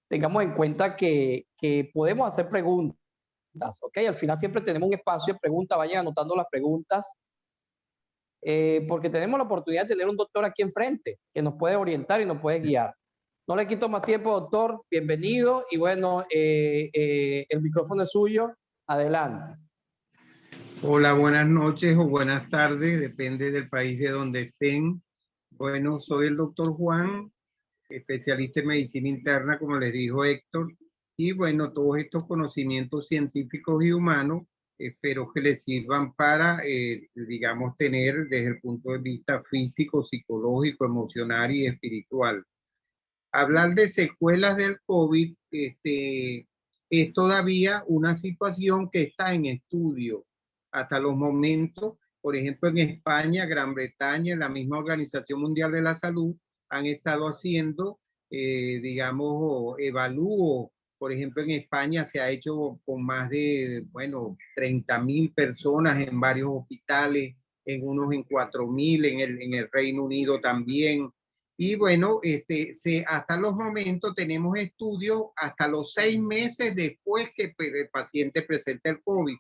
tengamos en cuenta que podemos hacer preguntas, ¿ok? Al final siempre tenemos un espacio de preguntas, vayan anotando las preguntas, porque tenemos la oportunidad de tener un doctor aquí enfrente que nos puede orientar y nos puede guiar. No le quito más tiempo, doctor, bienvenido y bueno, el micrófono es suyo, adelante. Hola, buenas noches o buenas tardes, depende del país de donde estén. Bueno, soy el doctor Juan, especialista en medicina interna, como les dijo Héctor, y bueno, todos estos conocimientos científicos y humanos, espero que les sirvan para, digamos, tener desde el punto de vista físico, psicológico, emocional y espiritual. Hablar de secuelas del COVID, es todavía una situación que está en estudio hasta los momentos. Por ejemplo, en España, Gran Bretaña, la misma Organización Mundial de la Salud han estado haciendo, digamos, evalúo. Por ejemplo, en España se ha hecho con más de, bueno, 30.000 personas en varios hospitales, en unos en 4.000, en el Reino Unido también. Y bueno, hasta los momentos tenemos estudios hasta los 6 meses después que el paciente presenta el COVID.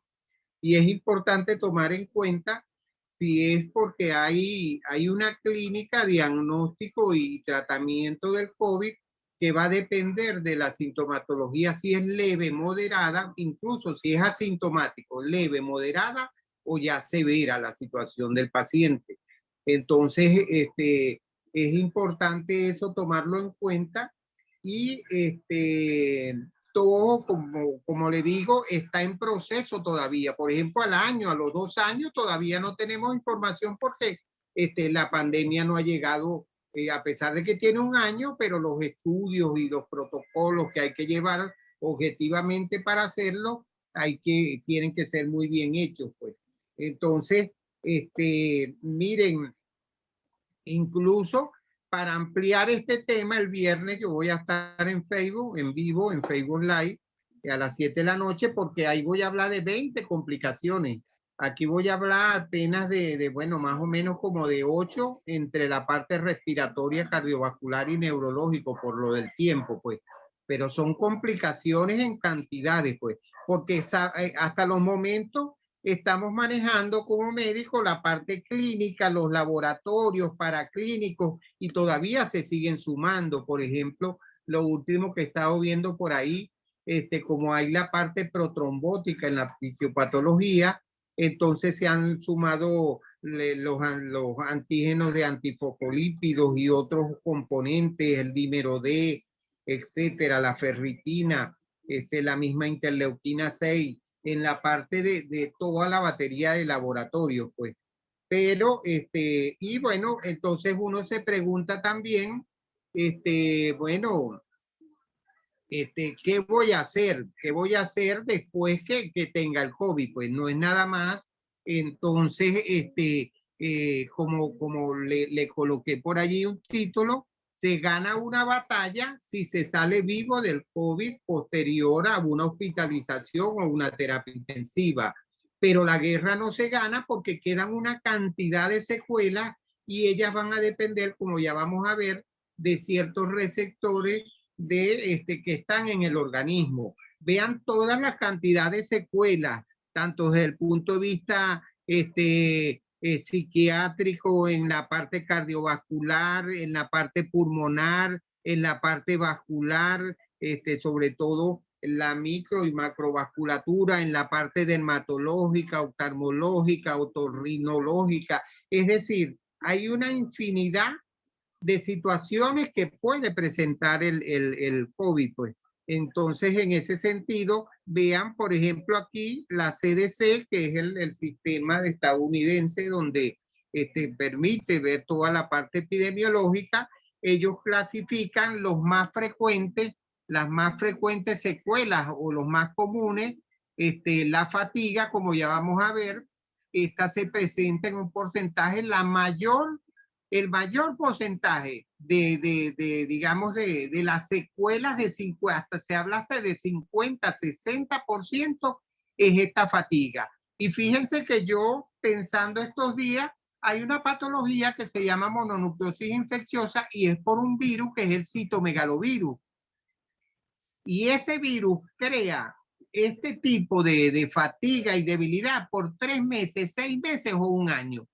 Y es importante tomar en cuenta si es porque hay una clínica, diagnóstico y tratamiento del COVID que va a depender de la sintomatología, si es leve, moderada, incluso si es asintomático, leve, moderada o ya severa la situación del paciente. Entonces, es importante eso tomarlo en cuenta y todo, como le digo, está en proceso todavía. Por ejemplo, al año, a los 2 años, todavía no tenemos información porque la pandemia no ha llegado, a pesar de que tiene un año, pero los estudios y los protocolos que hay que llevar objetivamente para hacerlo, tienen que ser muy bien hechos, pues. Entonces, miren, incluso para ampliar este tema, el viernes yo voy a estar en Facebook, en vivo, en Facebook Live, a las 7 de la noche, porque ahí voy a hablar de 20 complicaciones. Aquí voy a hablar apenas bueno, más o menos como de 8 entre la parte respiratoria, cardiovascular y neurológico, por lo del tiempo, pues. Pero son complicaciones en cantidades, pues, porque hasta los momentos estamos manejando como médicos la parte clínica, los laboratorios paraclínicos y todavía se siguen sumando. Por ejemplo, lo último que he estado viendo por ahí, como hay la parte protrombótica en la fisiopatología, entonces se han sumado los antígenos de antifosfolípidos y otros componentes, el dímero D, etcétera, la ferritina, la misma interleuquina 6 en la parte de toda la batería de laboratorio, pues. Pero, y bueno, entonces uno se pregunta también, bueno, ¿qué voy a hacer? ¿Qué voy a hacer después que tenga el COVID? Pues no es nada más. Entonces, como le coloqué por allí un título, se gana una batalla si se sale vivo del COVID posterior a una hospitalización o una terapia intensiva. Pero la guerra no se gana porque quedan una cantidad de secuelas y ellas van a depender, como ya vamos a ver, de ciertos receptores que están en el organismo. Vean todas las cantidades de secuelas, tanto desde el punto de vista psiquiátrico, en la parte cardiovascular, en la parte pulmonar, en la parte vascular, sobre todo la micro y macrovasculatura, en la parte dermatológica, oftalmológica, otorrinológica. Es decir, hay una infinidad de situaciones que puede presentar el COVID, pues. Entonces, en ese sentido, vean, por ejemplo, aquí la CDC, que es el sistema estadounidense donde permite ver toda la parte epidemiológica. Ellos clasifican las más frecuentes secuelas o los más comunes. La fatiga, como ya vamos a ver, esta se presenta en un porcentaje, el mayor porcentaje digamos, de las secuelas de 50, hasta se habla hasta de 50, 60% es esta fatiga. Y fíjense que yo, pensando estos días, hay una patología que se llama mononucleosis infecciosa y es por un virus que es el citomegalovirus. Y ese virus crea este tipo de fatiga y debilidad por 3 meses, 6 meses o un año.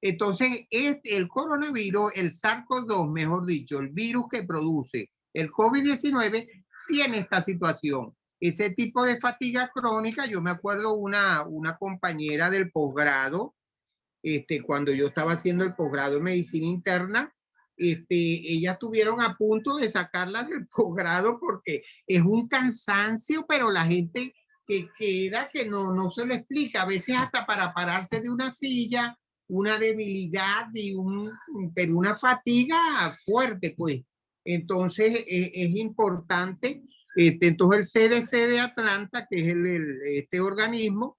Entonces, el coronavirus, el SARS-CoV-2, mejor dicho, el virus que produce el COVID-19, tiene esta situación. Ese tipo de fatiga crónica, yo me acuerdo una compañera del posgrado, cuando yo estaba haciendo el posgrado en medicina interna, ellas estuvieron a punto de sacarla del posgrado porque es un cansancio, pero la gente que queda que no se lo explica, a veces hasta para pararse de una silla, una debilidad y pero una fatiga fuerte, pues. Entonces es importante, entonces el CDC de Atlanta, que es este organismo,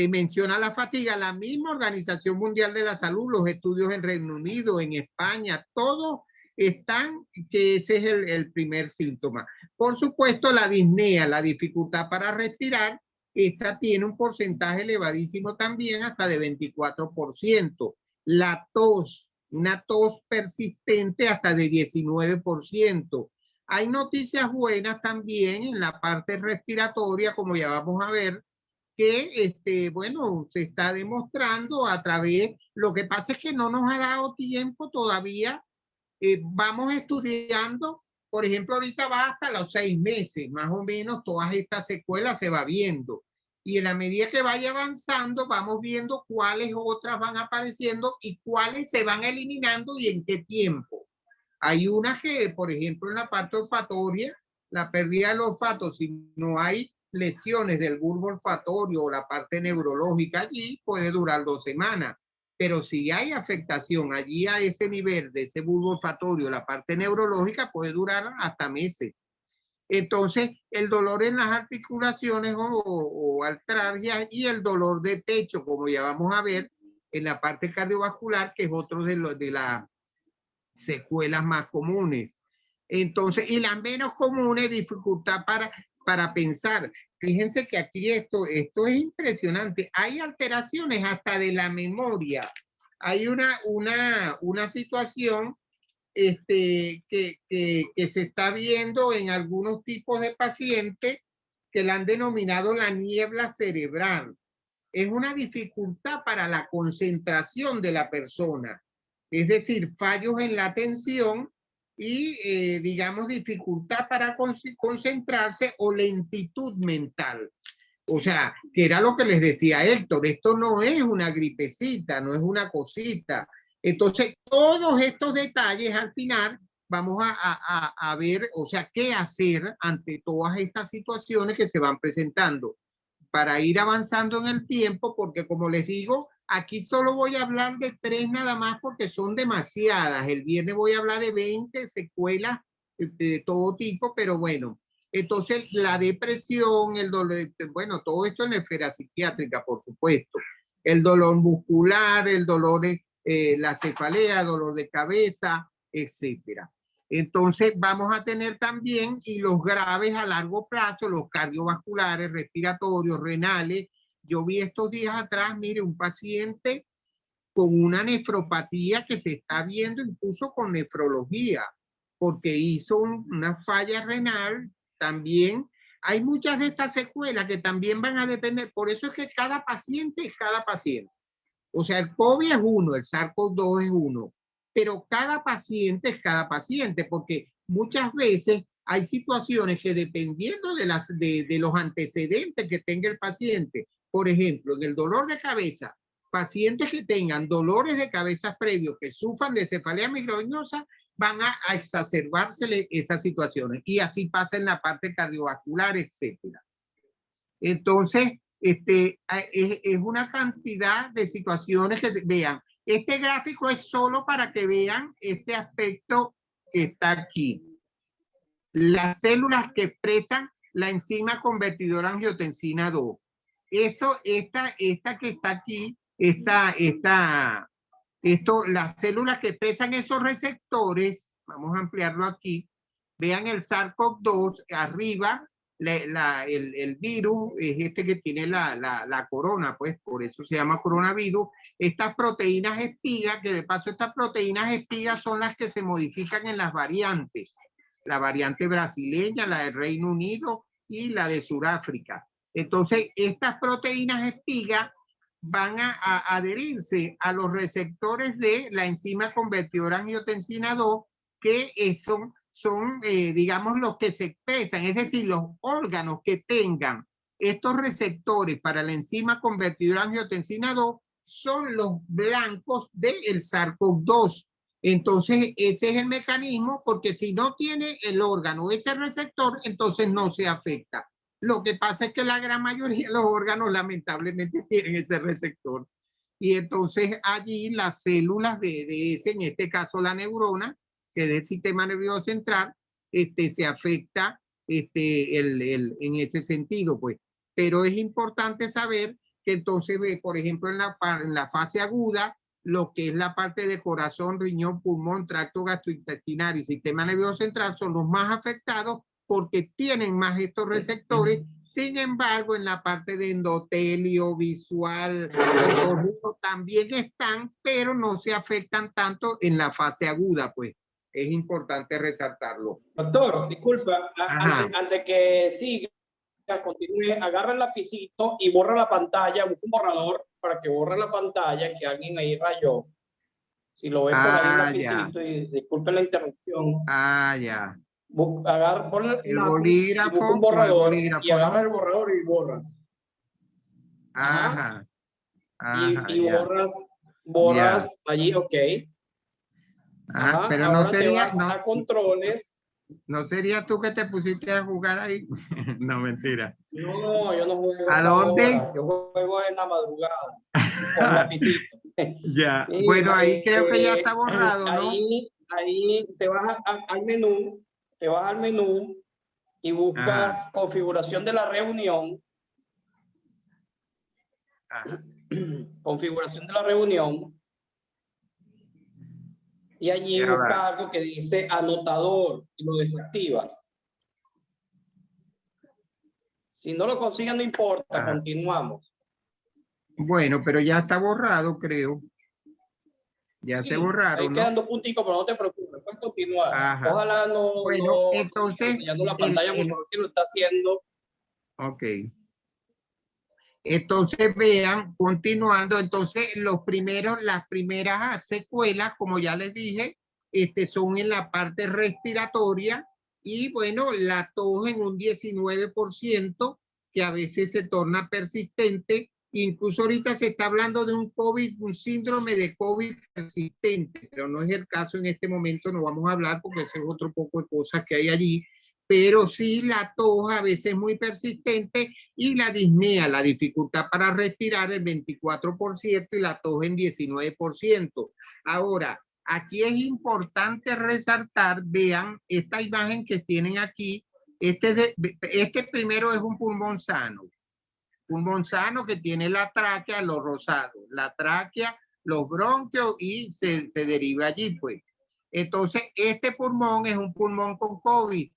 menciona la fatiga, la misma Organización Mundial de la Salud, los estudios en Reino Unido, en España, todos están que ese es el primer síntoma. Por supuesto, la disnea, la dificultad para respirar, esta tiene un porcentaje elevadísimo también, hasta de 24%. La tos, una tos persistente hasta de 19%. Hay noticias buenas también en la parte respiratoria, como ya vamos a ver, que bueno, se está demostrando a través, lo que pasa es que no nos ha dado tiempo todavía, vamos estudiando, por ejemplo, ahorita va hasta los 6 meses, más o menos todas estas secuelas se va viendo, y en la medida que vaya avanzando, vamos viendo cuáles otras van apareciendo y cuáles se van eliminando y en qué tiempo. Hay unas que, por ejemplo, en la parte olfatoria, la pérdida del olfato, si no hay lesiones del bulbo olfatorio o la parte neurológica allí, puede durar 2 semanas. Pero si hay afectación allí a ese nivel de ese bulbo olfatorio, la parte neurológica, puede durar hasta meses. Entonces, el dolor en las articulaciones o artralgias y el dolor de pecho, como ya vamos a ver, en la parte cardiovascular, que es otro de las secuelas más comunes. Entonces, y las menos comunes, dificultad para pensar. Fíjense que aquí esto es impresionante. Hay alteraciones hasta de la memoria. Hay una situación que se está viendo en algunos tipos de pacientes que la han denominado la niebla cerebral. Es una dificultad para la concentración de la persona. Es decir, fallos en la atención y, digamos, dificultad para concentrarse o lentitud mental. O sea, que era lo que les decía Héctor, esto no es una gripecita, no es una cosita. Entonces, todos estos detalles al final vamos a ver, o sea, qué hacer ante todas estas situaciones que se van presentando para ir avanzando en el tiempo, porque como les digo, aquí solo voy a hablar de 3 nada más porque son demasiadas. El viernes voy a hablar de 20 secuelas de todo tipo, pero bueno. Entonces, la depresión, el dolor, bueno, todo esto en la esfera psiquiátrica, por supuesto. El dolor muscular, el dolor, la cefalea, dolor de cabeza, etcétera. Entonces vamos a tener también y los graves a largo plazo, los cardiovasculares, respiratorios, renales. Yo vi estos días atrás, mire, un paciente con una nefropatía que se está viendo incluso con nefrología, porque hizo una falla renal también. Hay muchas de estas secuelas que también van a depender, por eso es que cada paciente es cada paciente. O sea, el COVID es uno, el SARS-CoV-2 es uno, pero cada paciente es cada paciente, porque muchas veces hay situaciones que dependiendo de los antecedentes que tenga el paciente, por ejemplo, en el dolor de cabeza, pacientes que tengan dolores de cabeza previos, que sufran de cefalea migrañosa, van a exacerbarse esas situaciones. Y así pasa en la parte cardiovascular, etcétera. Entonces, es una cantidad de situaciones que se vean. Este gráfico es solo para que vean este aspecto que está aquí. Las células que expresan la enzima convertidora angiotensina 2. Eso, esta que está aquí, las células que expresan esos receptores, vamos a ampliarlo aquí, vean el SARS-CoV-2 arriba, el virus es este que tiene la corona, pues por eso se llama coronavirus. Estas proteínas espigas, que de paso estas proteínas espigas son las que se modifican en las variantes. la variante brasileña, la del Reino Unido y la de Sudáfrica. Entonces, estas proteínas espiga van a adherirse a los receptores de la enzima convertidora angiotensina 2, que son digamos, los que se expresan, es decir, los órganos que tengan estos receptores para la enzima convertidora angiotensina 2 son los blancos del SARS-CoV-2. Entonces, ese es el mecanismo, porque si no tiene el órgano ese receptor, entonces no se afecta. Lo que pasa es que la gran mayoría de los órganos lamentablemente tienen ese receptor. Y entonces allí las células de ese, en este caso la neurona, que es del sistema nervioso central, se afecta en ese sentido, pues. Pero es importante saber que entonces, por ejemplo, en la fase aguda, lo que es la parte de corazón, riñón, pulmón, tracto gastrointestinal y sistema nervioso central son los más afectados porque tienen más estos receptores. Sin embargo, en la parte de endotelio, visual, también están, pero no se afectan tanto en la fase aguda, pues. Es importante resaltarlo. Doctor, disculpa, antes de que siga, continúe, agarra el lapicito y borra la pantalla, busca un borrador para que borre la pantalla, que alguien ahí rayó. Si lo ves por ahí el lapicito, y disculpen la interrupción. Ya. Agarra, pon el bolígrafo, busca un borrador, bolígrafo, y agarra el borrador y borras. Ajá. Y borras allí, ok. Ajá, pero ahora no sería, te vas a controles. ¿No sería tú que te pusiste a jugar ahí? No, mentira. No, yo no juego ¿A dónde? ahora. Yo juego en la madrugada con lapicito. Ya, bueno, ahí creo que ya está borrado, ¿no? Ahí te vas al menú, y buscas configuración de la reunión. Configuración de la reunión. Y allí busca algo que dice anotador y lo desactivas. Si no lo consigues, no importa, continuamos. Bueno, pero ya está borrado, creo. Ya se borraron, ahí quedan 2 punticos, pero no te preocupes, puedes continuar. Ojalá bueno, entonces, enseñando la pantalla, por favor, que lo está haciendo. Ok. Entonces vean, continuando, entonces las primeras secuelas, como ya les dije, son en la parte respiratoria y bueno, la tos en un 19%, que a veces se torna persistente. Incluso ahorita se está hablando de un síndrome de COVID persistente, pero no es el caso en este momento, no vamos a hablar porque ese es otro poco de cosas que hay allí. Pero sí, la tos a veces es muy persistente y la disnea, la dificultad para respirar, el 24% y la tos en 19%. Ahora, aquí es importante resaltar, vean esta imagen que tienen aquí. Este primero es un pulmón sano que tiene la tráquea, los rosados, la tráquea, los bronquios y se deriva allí, pues. Entonces, este pulmón es un pulmón con COVID.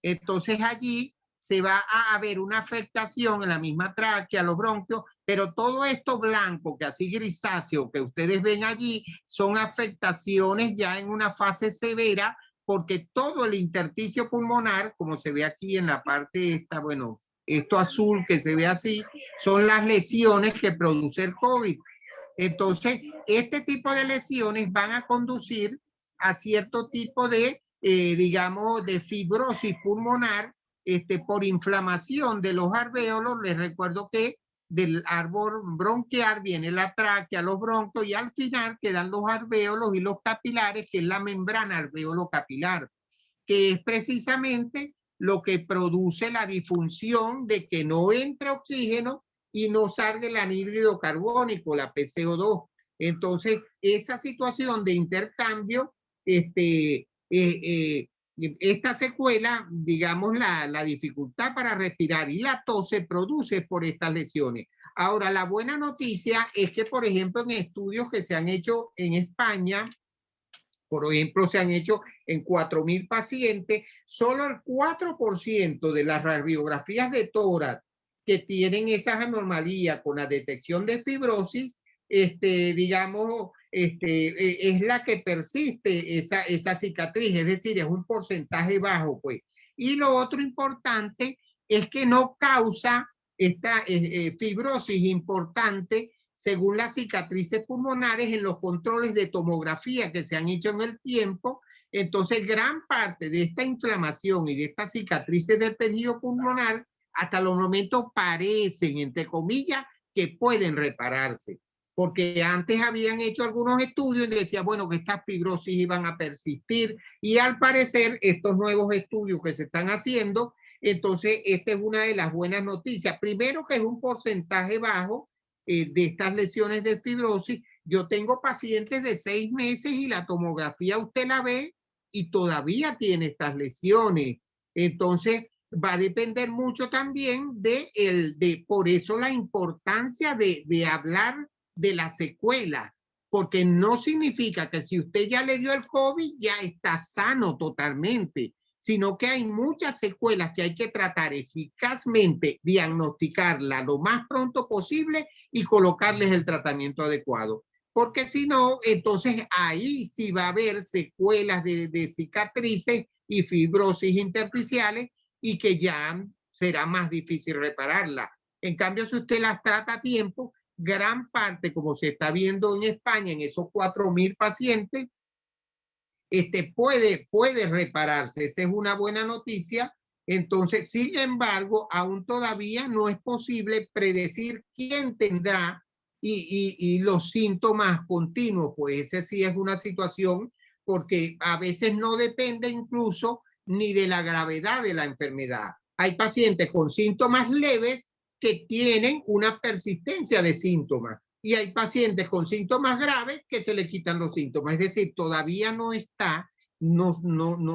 Entonces allí se va a ver una afectación en la misma tráquea, los bronquios, pero todo esto blanco, que así grisáceo que ustedes ven allí, son afectaciones ya en una fase severa, porque todo el intersticio pulmonar, como se ve aquí en la parte esta, bueno, esto azul que se ve así, son las lesiones que produce el COVID. Entonces, este tipo de lesiones van a conducir a cierto tipo de digamos, de fibrosis pulmonar por inflamación de los alvéolos. Les recuerdo que del árbol bronquial viene la tráquea, los bronquios, y al final quedan los alvéolos y los capilares, que es la membrana alvéolo capilar, que es precisamente lo que produce la disfunción de que no entre oxígeno y no salga el anhídrido carbónico, la PCO2. Entonces, esa situación de intercambio, esta secuela, digamos, la dificultad para respirar y la tos se produce por estas lesiones. Ahora, la buena noticia es que, por ejemplo, en estudios que se han hecho en España, por ejemplo, se han hecho en 4.000 pacientes, solo el 4% de las radiografías de tórax que tienen esas anomalías con la detección de fibrosis, digamos, es la que persiste esa cicatriz, es decir, es un porcentaje bajo, pues. Y lo otro importante es que no causa esta fibrosis importante según las cicatrices pulmonares en los controles de tomografía que se han hecho en el tiempo. Entonces, gran parte de esta inflamación y de estas cicatrices del tejido pulmonar hasta los momentos parecen, entre comillas, que pueden repararse. Porque antes habían hecho algunos estudios y decían, bueno, que estas fibrosis iban a persistir. Y al parecer, estos nuevos estudios que se están haciendo, entonces, esta es una de las buenas noticias. Primero, que es un porcentaje bajo de estas lesiones de fibrosis. Yo tengo pacientes de 6 meses y la tomografía usted la ve y todavía tiene estas lesiones. Entonces, va a depender mucho también por eso la importancia de hablar de la secuela, porque no significa que si usted ya le dio el COVID, ya está sano totalmente, sino que hay muchas secuelas que hay que tratar eficazmente, diagnosticarla lo más pronto posible y colocarles el tratamiento adecuado. Porque si no, entonces ahí sí va a haber secuelas de cicatrices y fibrosis intersticiales y que ya será más difícil repararla. En cambio, si usted las trata a tiempo, gran parte, como se está viendo en España, en esos 4.000 pacientes, puede repararse. Esa es una buena noticia. Entonces, sin embargo, aún todavía no es posible predecir quién tendrá y los síntomas continuos. Pues esa sí es una situación porque a veces no depende incluso ni de la gravedad de la enfermedad. Hay pacientes con síntomas leves que tienen una persistencia de síntomas y hay pacientes con síntomas graves que se le quitan los síntomas. Es decir, todavía no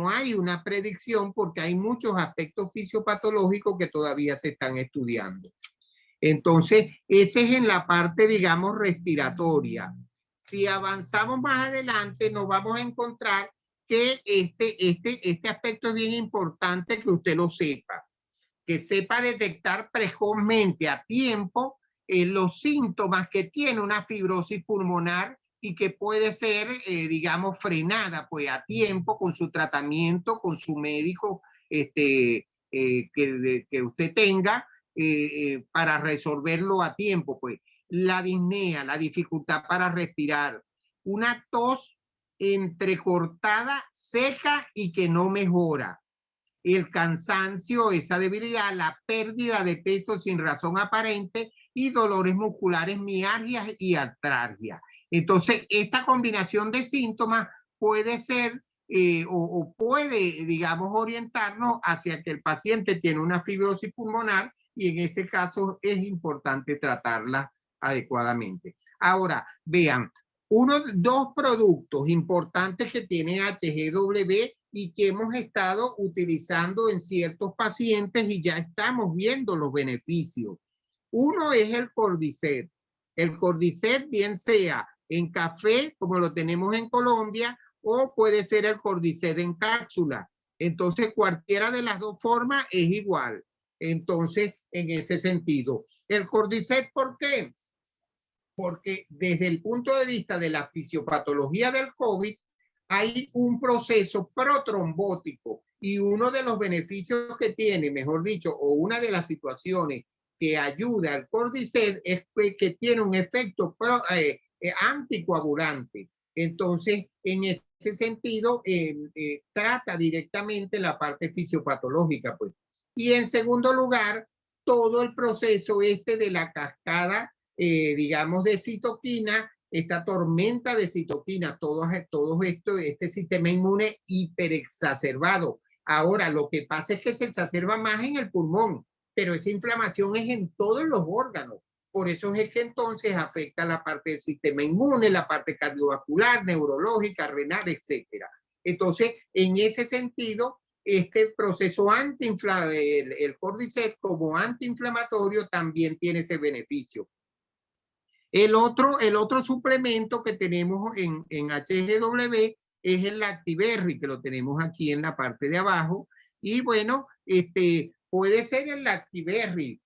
hay una predicción porque hay muchos aspectos fisiopatológicos que todavía se están estudiando. Entonces, ese es en la parte, digamos, respiratoria. Si avanzamos más adelante, nos vamos a encontrar que este aspecto es bien importante que usted lo sepa, que sepa detectar precozmente a tiempo los síntomas que tiene una fibrosis pulmonar y que puede ser, digamos, frenada pues a tiempo con su tratamiento, con su médico que usted tenga para resolverlo a tiempo. Pues la disnea, la dificultad para respirar, una tos entrecortada, seca y que no mejora, el cansancio, esa debilidad, la pérdida de peso sin razón aparente y dolores musculares, mialgias y artralgia. Entonces, esta combinación de síntomas puede ser o puede, digamos, orientarnos hacia que el paciente tiene una fibrosis pulmonar y en ese caso es importante tratarla adecuadamente. Ahora, vean, dos productos importantes que tiene HGW y que hemos estado utilizando en ciertos pacientes y ya estamos viendo los beneficios. Uno es el Cordyceps. El Cordyceps bien sea en café, como lo tenemos en Colombia, o puede ser el Cordyceps en cápsula. Entonces, cualquiera de las dos formas es igual. Entonces, en ese sentido. El Cordyceps, ¿por qué? Porque desde el punto de vista de la fisiopatología del COVID, hay un proceso protrombótico y uno de los beneficios que tiene, mejor dicho, o una de las situaciones que ayuda al Cordyceps es que tiene un efecto anticoagulante. Entonces, en ese sentido, trata directamente la parte fisiopatológica, pues. Y en segundo lugar, todo el proceso de la cascada, digamos, de citoquina, esta tormenta de citoquina, todo esto, este sistema inmune hiperexacerbado. Ahora, lo que pasa es que se exacerba más en el pulmón, pero esa inflamación es en todos los órganos. Por eso es que entonces afecta la parte del sistema inmune, la parte cardiovascular, neurológica, renal, etcétera. Entonces, en ese sentido, este proceso antiinflamatorio, el Cordyceps como antiinflamatorio también tiene ese beneficio. El otro suplemento que tenemos en HGW es el Lactiberry, que lo tenemos aquí en la parte de abajo. Y bueno, puede ser el Lactiberry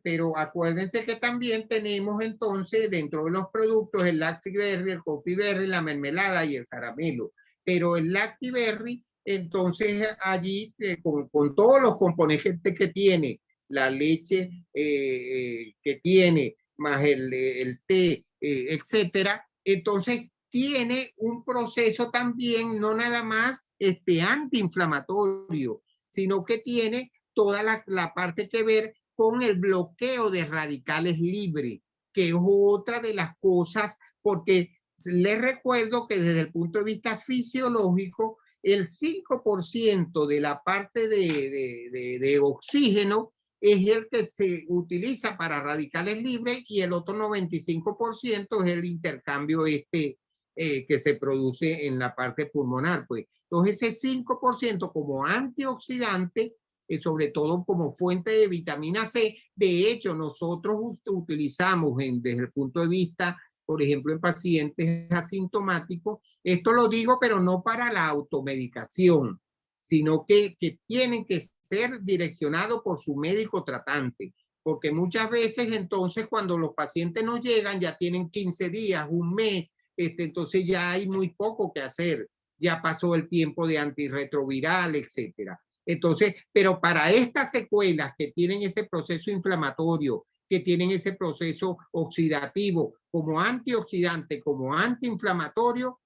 pero acuérdense que también tenemos entonces dentro de los productos el Lactiberry, el Coffee Berry, la mermelada y el caramelo. Pero el Lactiberry, entonces allí con todos los componentes que tiene, la leche que tiene, más el té, etcétera, entonces tiene un proceso también no nada más antiinflamatorio, sino que tiene toda la parte que ver con el bloqueo de radicales libres, que es otra de las cosas, porque les recuerdo que desde el punto de vista fisiológico, el 5% de la parte de oxígeno es el que se utiliza para radicales libres y el otro 95% es el intercambio que se produce en la parte pulmonar. Pues. Entonces ese 5% como antioxidante, sobre todo como fuente de vitamina C, de hecho nosotros utilizamos desde el punto de vista, por ejemplo, en pacientes asintomáticos, esto lo digo, pero no para la automedicación, sino que tienen que ser direccionados por su médico tratante, porque muchas veces entonces cuando los pacientes nos llegan ya tienen 15 días, un mes, entonces ya hay muy poco que hacer, ya pasó el tiempo de antirretroviral, etcétera. Entonces, pero para estas secuelas que tienen ese proceso inflamatorio, que tienen ese proceso oxidativo, como antioxidante, como antiinflamatorio,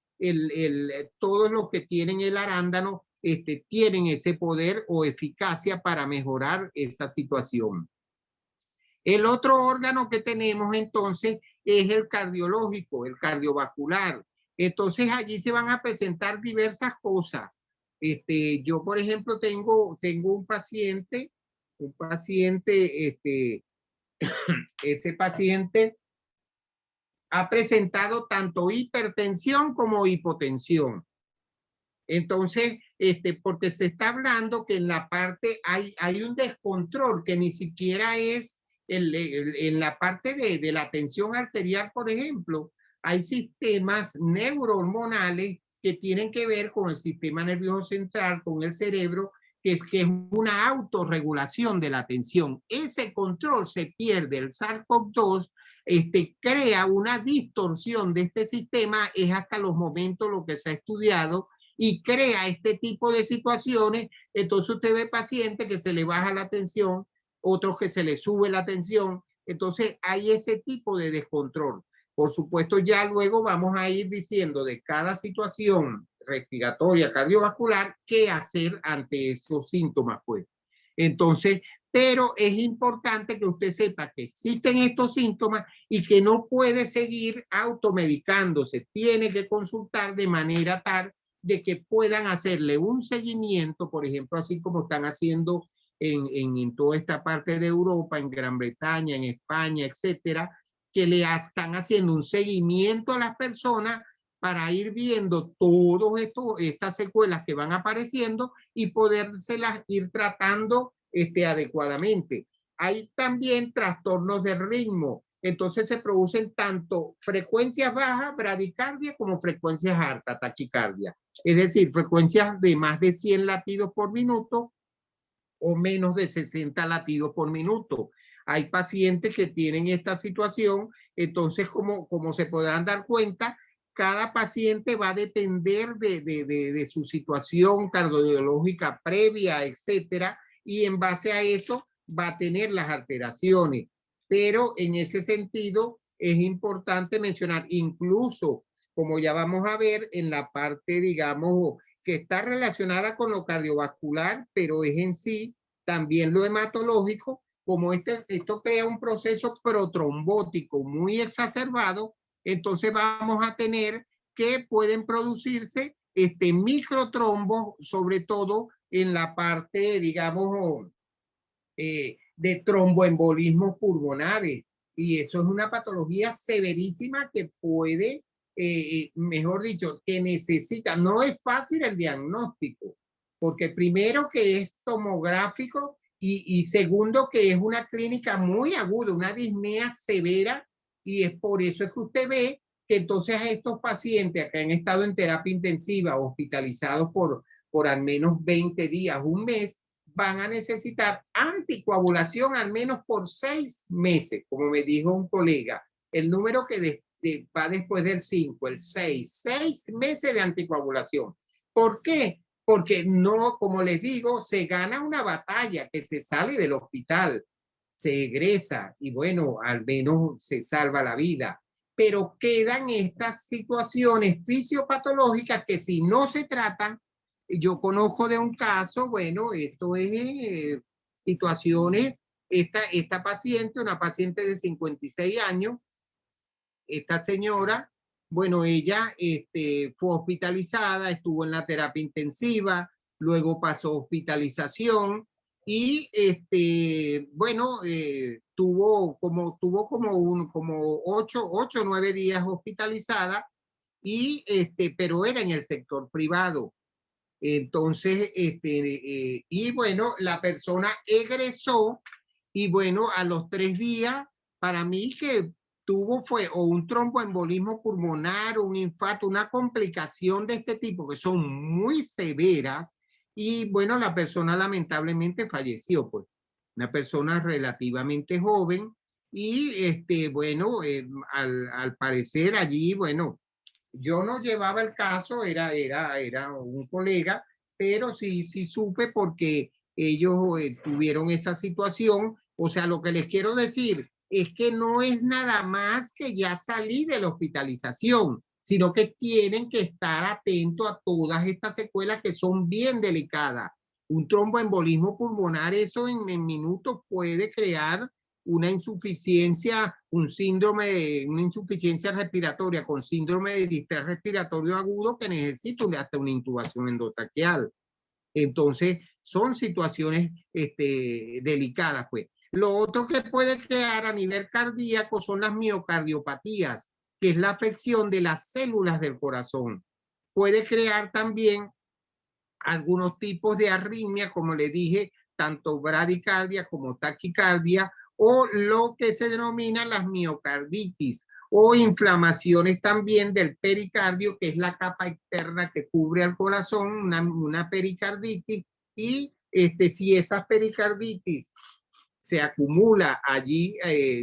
todos los que tienen el arándano tienen ese poder o eficacia para mejorar esa situación. El otro órgano que tenemos entonces es el cardiológico, el cardiovascular. Entonces allí se van a presentar diversas cosas. Yo, por ejemplo, tengo un paciente, ese paciente ha presentado tanto hipertensión como hipotensión. Entonces, porque se está hablando que en la parte hay un descontrol que ni siquiera es en la parte de la tensión arterial, por ejemplo, hay sistemas neurohormonales que tienen que ver con el sistema nervioso central, con el cerebro, que es una autorregulación de la tensión. Ese control se pierde, el SARS-CoV-2 crea una distorsión de este sistema, es hasta los momentos lo que se ha estudiado, y crea este tipo de situaciones. Entonces usted ve pacientes que se le baja la tensión, otros que se le sube la tensión, entonces hay ese tipo de descontrol. Por supuesto, ya luego vamos a ir diciendo de cada situación respiratoria, cardiovascular, qué hacer ante esos síntomas, pues. Entonces, pero es importante que usted sepa que existen estos síntomas y que no puede seguir automedicándose, tiene que consultar de manera tal de que puedan hacerle un seguimiento, por ejemplo, así como están haciendo en toda esta parte de Europa, en Gran Bretaña, en España, etcétera, que le están haciendo un seguimiento a las personas para ir viendo todas estas secuelas que van apareciendo y podérselas ir tratando adecuadamente. Hay también trastornos de ritmo. Entonces se producen tanto frecuencias bajas, bradicardia, como frecuencias altas, taquicardia. Es decir, frecuencias de más de 100 latidos por minuto o menos de 60 latidos por minuto. Hay pacientes que tienen esta situación, entonces como se podrán dar cuenta, cada paciente va a depender de su situación cardiológica previa, etcétera, y en base a eso va a tener las alteraciones. Pero en ese sentido es importante mencionar, incluso como ya vamos a ver en la parte, digamos, que está relacionada con lo cardiovascular, pero es en sí también lo hematológico, como esto crea un proceso protrombótico muy exacerbado, entonces vamos a tener que pueden producirse microtrombos, sobre todo en la parte, digamos, de tromboembolismos pulmonares. Y eso es una patología severísima que puede, mejor dicho, que necesita, no es fácil el diagnóstico, porque primero que es tomográfico y segundo que es una clínica muy aguda, una disnea severa, y es por eso es que usted ve que entonces a estos pacientes que han estado en terapia intensiva, hospitalizados por al menos 20 días, un mes, van a necesitar anticoagulación al menos por 6 meses, como me dijo un colega. El número que va después del 5, el 6 meses de anticoagulación. ¿Por qué? Porque no, como les digo, se gana una batalla, que se sale del hospital, se egresa y bueno, al menos se salva la vida. Pero quedan estas situaciones fisiopatológicas que si no se tratan, yo conozco de un caso, bueno, esto es situaciones, esta paciente, una paciente de 56 años, esta señora, bueno, ella fue hospitalizada, estuvo en la terapia intensiva, luego pasó hospitalización y bueno, tuvo como 8 o 9 días hospitalizada y pero era en el sector privado. Entonces, y bueno, la persona egresó y bueno, a los 3 días, para mí que tuvo fue o un tromboembolismo pulmonar o un infarto, una complicación de este tipo que son muy severas y bueno, la persona lamentablemente falleció, pues, una persona relativamente joven y bueno, al parecer allí, bueno, yo no llevaba el caso, era un colega, pero sí supe porque ellos tuvieron esa situación. O sea, lo que les quiero decir es que no es nada más que ya salí de la hospitalización, sino que tienen que estar atentos a todas estas secuelas que son bien delicadas. Un tromboembolismo pulmonar, eso en minutos puede crear una insuficiencia, una insuficiencia respiratoria con síndrome de distrés respiratorio agudo que necesita hasta una intubación endotraqueal. Entonces, son situaciones delicadas, pues. Lo otro que puede crear a nivel cardíaco son las miocardiopatías, que es la afección de las células del corazón. Puede crear también algunos tipos de arritmia, como le dije, tanto bradicardia como taquicardia, o lo que se denomina las miocarditis, o inflamaciones también del pericardio, que es la capa externa que cubre al corazón, una pericarditis, y si esa pericarditis se acumula allí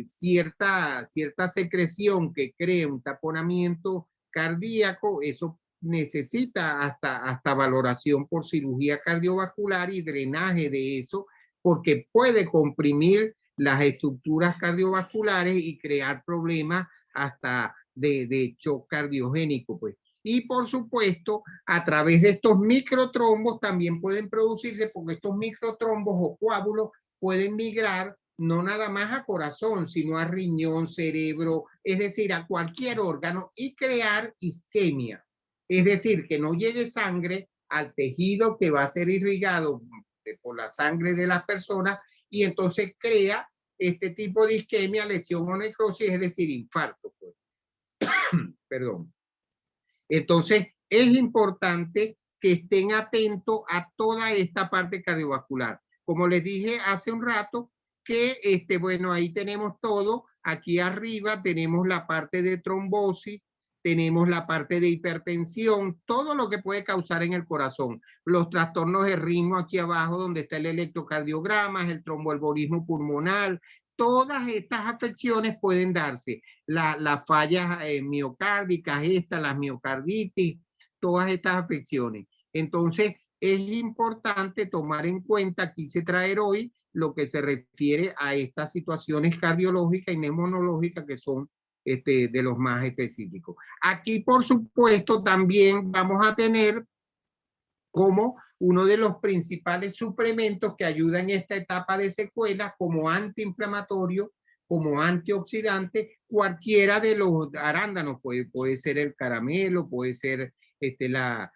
cierta secreción que crea un taponamiento cardíaco, eso necesita hasta valoración por cirugía cardiovascular y drenaje de eso, porque puede comprimir las estructuras cardiovasculares y crear problemas hasta de shock cardiogénico, pues. Y por supuesto, a través de estos microtrombos también pueden producirse, porque estos microtrombos o coágulos pueden migrar no nada más a corazón, sino a riñón, cerebro, es decir, a cualquier órgano y crear isquemia. Es decir, que no llegue sangre al tejido que va a ser irrigado por la sangre de las personas y entonces crea este tipo de isquemia, lesión o necrosis, es decir, infarto. Pues. Perdón. Entonces, es importante que estén atentos a toda esta parte cardiovascular. Como les dije hace un rato, que bueno, ahí tenemos todo. Aquí arriba tenemos la parte de trombosis, tenemos la parte de hipertensión, todo lo que puede causar en el corazón. Los trastornos de ritmo aquí abajo, donde está el electrocardiograma, el tromboembolismo pulmonar. Todas estas afecciones pueden darse. Las fallas miocárdicas, las miocarditis, todas estas afecciones. Entonces, es importante tomar en cuenta, quise traer hoy lo que se refiere a estas situaciones cardiológicas y neumonológicas que son de los más específicos. Aquí, por supuesto, también vamos a tener como uno de los principales suplementos que ayudan en esta etapa de secuelas como antiinflamatorio, como antioxidante, cualquiera de los arándanos, puede ser el caramelo, puede ser la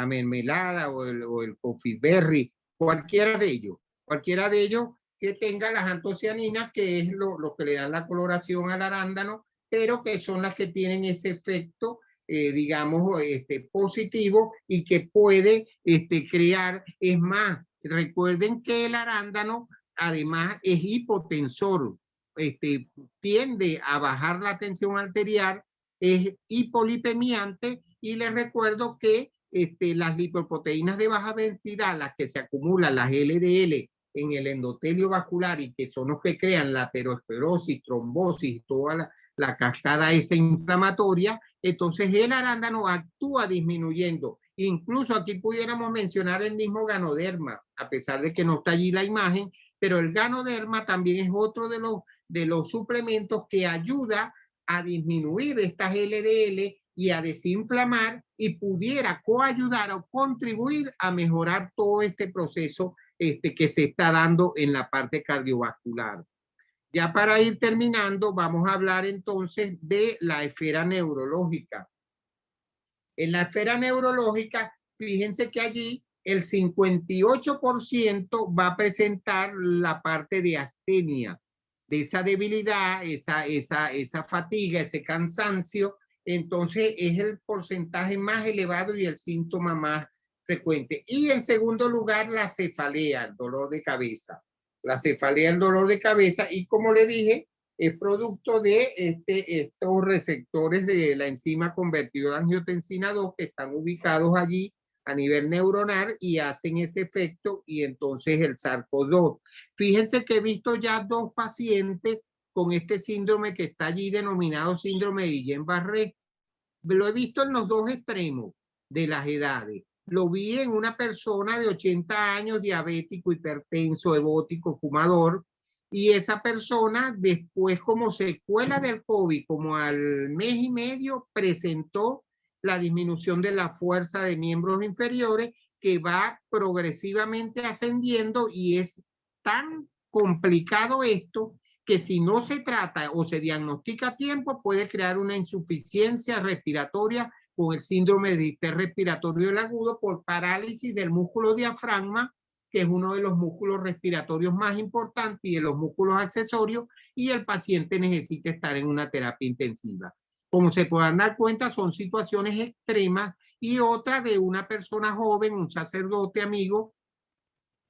mermelada o el coffee berry, cualquiera de ellos que tenga las antocianinas, que es lo que le dan la coloración al arándano, pero que son las que tienen ese efecto digamos, positivo y que puede crear. Es más, recuerden que el arándano además es hipotensor, tiende a bajar la tensión arterial, es hipolipemiante y les recuerdo que las lipoproteínas de baja densidad, las que se acumulan, las LDL, en el endotelio vascular y que son los que crean la aterosclerosis, trombosis, toda la cascada esa inflamatoria, entonces el arándano actúa disminuyendo. Incluso aquí pudiéramos mencionar el mismo ganoderma, a pesar de que no está allí la imagen, pero el ganoderma también es otro de los suplementos que ayuda a disminuir estas LDL y a desinflamar y pudiera coayudar o contribuir a mejorar todo este proceso que se está dando en la parte cardiovascular. Ya para ir terminando, vamos a hablar entonces de la esfera neurológica. En la esfera neurológica, fíjense que allí el 58% va a presentar la parte de astenia, de esa debilidad, esa fatiga, ese cansancio. Entonces es el porcentaje más elevado y el síntoma más frecuente. Y en segundo lugar, la cefalea, el dolor de cabeza. La cefalea, el dolor de cabeza, y como le dije, es producto de estos receptores de la enzima convertidora angiotensina 2 que están ubicados allí a nivel neuronal y hacen ese efecto, y entonces el SARS-CoV-2. Fíjense que he visto ya 2 pacientes con este síndrome que está allí denominado síndrome de Guillain-Barré. Lo he visto en los 2 extremos de las edades. Lo vi en una persona de 80 años, diabético, hipertenso, ebótico, fumador, y esa persona después, como secuela del COVID, como al mes y medio, presentó la disminución de la fuerza de miembros inferiores que va progresivamente ascendiendo, y es tan complicado esto que si no se trata o se diagnostica a tiempo puede crear una insuficiencia respiratoria con el síndrome de distrés respiratorio del agudo por parálisis del músculo diafragma, que es uno de los músculos respiratorios más importantes y de los músculos accesorios, y el paciente necesita estar en una terapia intensiva. Como se puedan dar cuenta, son situaciones extremas. Y otra de una persona joven, un sacerdote amigo,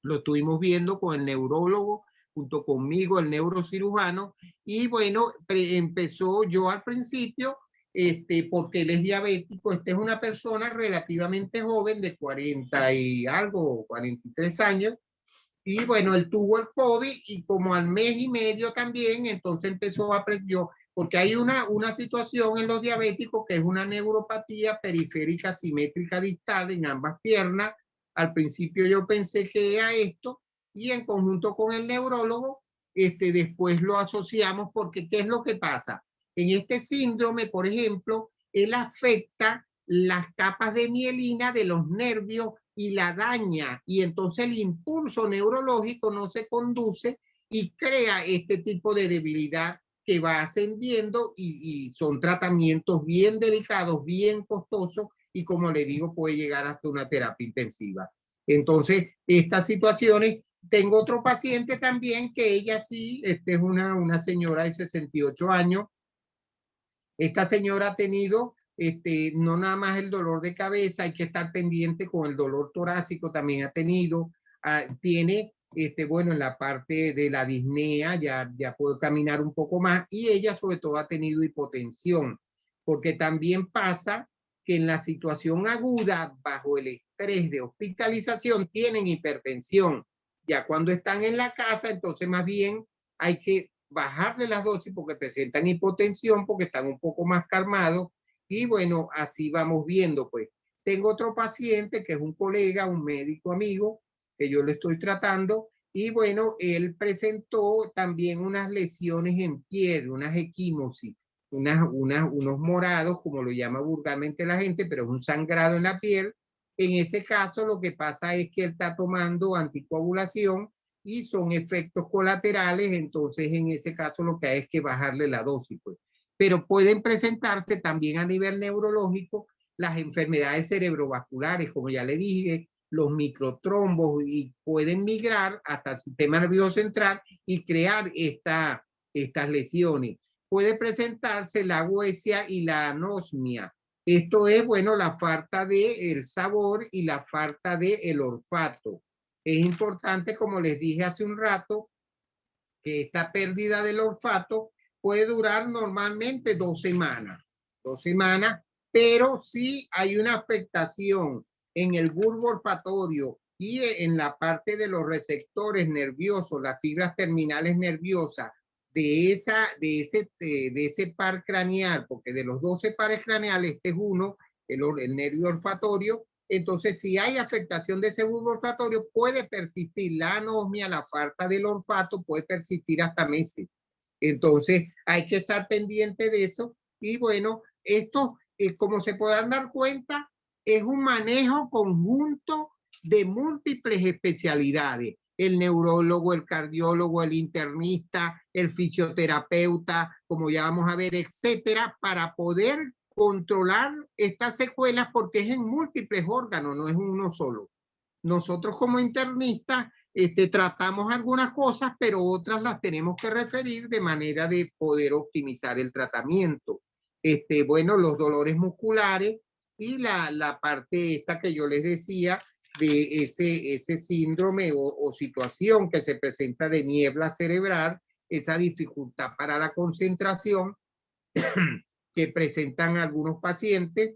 lo estuvimos viendo con el neurólogo, junto conmigo, el neurocirujano, y bueno, empezó yo al principio, porque él es diabético. Esta es una persona relativamente joven, de 40 y algo, 43 años, y bueno, él tuvo el COVID y como al mes y medio también, entonces empezó a yo, porque hay una situación en los diabéticos que es una neuropatía periférica simétrica distal en ambas piernas. Al principio yo pensé que era esto, y en conjunto con el neurólogo, después lo asociamos, porque ¿qué es lo que pasa? En este síndrome, por ejemplo, él afecta las capas de mielina de los nervios y la daña, y entonces el impulso neurológico no se conduce y crea este tipo de debilidad que va ascendiendo, y son tratamientos bien delicados, bien costosos, y como le digo, puede llegar hasta una terapia intensiva. Entonces, estas situaciones, tengo otro paciente también que ella sí, es una señora de 68 años. Esta señora ha tenido no nada más el dolor de cabeza, hay que estar pendiente con el dolor torácico, también ha tenido, tiene, bueno, en la parte de la disnea ya puede caminar un poco más, y ella sobre todo ha tenido hipotensión, porque también pasa que en la situación aguda, bajo el estrés de hospitalización, tienen hipertensión. Ya cuando están en la casa, entonces más bien hay que bajarle las dosis porque presentan hipotensión, porque están un poco más calmados, y bueno, así vamos viendo. Pues tengo otro paciente que es un colega, un médico amigo, que yo le estoy tratando, y bueno, él presentó también unas lesiones en piel, unas equimosis, unos morados, como lo llama vulgarmente la gente, pero es un sangrado en la piel. En ese caso, lo que pasa es que él está tomando anticoagulación y son efectos colaterales, entonces en ese caso lo que hay es que bajarle la dosis, pues. Pero pueden presentarse también a nivel neurológico las enfermedades cerebrovasculares, como ya le dije, los microtrombos, y pueden migrar hasta el sistema nervioso central y crear estas lesiones. Puede presentarse la ageusia y la anosmia. Esto es, bueno, la falta del sabor y la falta del olfato. Es importante, como les dije hace un rato, que esta pérdida del olfato puede durar normalmente 2 semanas, pero si hay una afectación en el bulbo olfatorio y en la parte de los receptores nerviosos, las fibras terminales nerviosas de ese par craneal, porque de los 12 pares craneales, este es uno, el nervio olfatorio. Entonces, si hay afectación de ese bulbo olfatorio, puede persistir la anosmia, la falta del olfato, puede persistir hasta meses. Entonces, hay que estar pendiente de eso. Y bueno, esto, como se puedan dar cuenta, es un manejo conjunto de múltiples especialidades. El neurólogo, el cardiólogo, el internista, el fisioterapeuta, como ya vamos a ver, etcétera, para poder controlar estas secuelas, porque es en múltiples órganos, no es uno solo. Nosotros como internistas tratamos algunas cosas, pero otras las tenemos que referir de manera de poder optimizar el tratamiento. Bueno, los dolores musculares y la parte esta que yo les decía de ese síndrome o situación que se presenta de niebla cerebral, esa dificultad para la concentración que presentan algunos pacientes,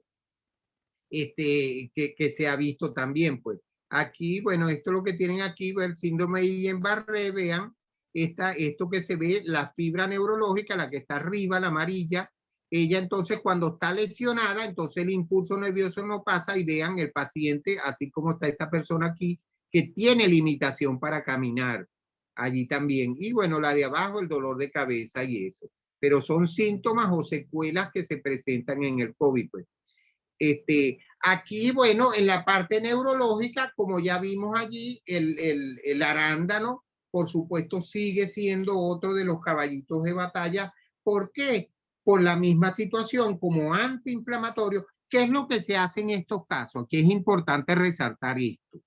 que se ha visto también, pues. Aquí, bueno, esto es lo que tienen aquí, el síndrome de Guillain-Barré, vean, esto que se ve, la fibra neurológica, la que está arriba, la amarilla, ella entonces cuando está lesionada, entonces el impulso nervioso no pasa y vean el paciente, así como está esta persona aquí, que tiene limitación para caminar, allí también. Y bueno, la de abajo, el dolor de cabeza y eso. Pero son síntomas o secuelas que se presentan en el COVID, pues. Aquí, bueno, en la parte neurológica, como ya vimos allí, el arándano, por supuesto, sigue siendo otro de los caballitos de batalla. ¿Por qué? Por la misma situación como antiinflamatorio. ¿Qué es lo que se hace en estos casos? Que es importante resaltar esto.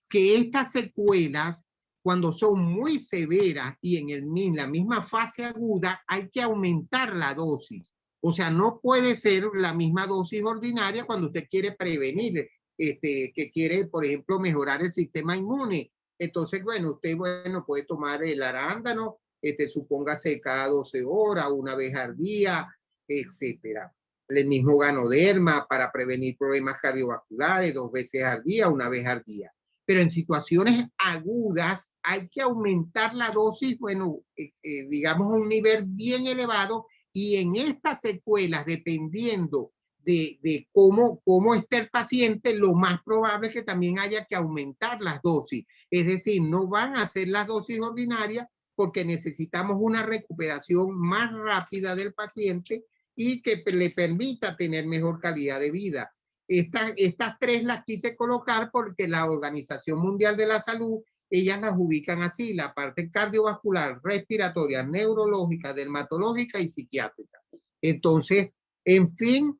Que estas secuelas, cuando son muy severas y en la misma fase aguda, hay que aumentar la dosis. O sea, no puede ser la misma dosis ordinaria cuando usted quiere prevenir, que quiere, por ejemplo, mejorar el sistema inmune. Entonces, bueno, usted puede tomar el arándano, supóngase cada 12 horas, una vez al día, etcétera. El mismo ganoderma para prevenir problemas cardiovasculares 2 veces al día, una vez al día. Pero en situaciones agudas hay que aumentar la dosis, bueno, digamos a un nivel bien elevado, y en estas secuelas, dependiendo de cómo esté el paciente, lo más probable es que también haya que aumentar las dosis. Es decir, no van a ser las dosis ordinarias porque necesitamos una recuperación más rápida del paciente y que le permita tener mejor calidad de vida. Estas tres las quise colocar porque la Organización Mundial de la Salud, ellas las ubican así: la parte cardiovascular, respiratoria, neurológica, dermatológica y psiquiátrica. Entonces, en fin,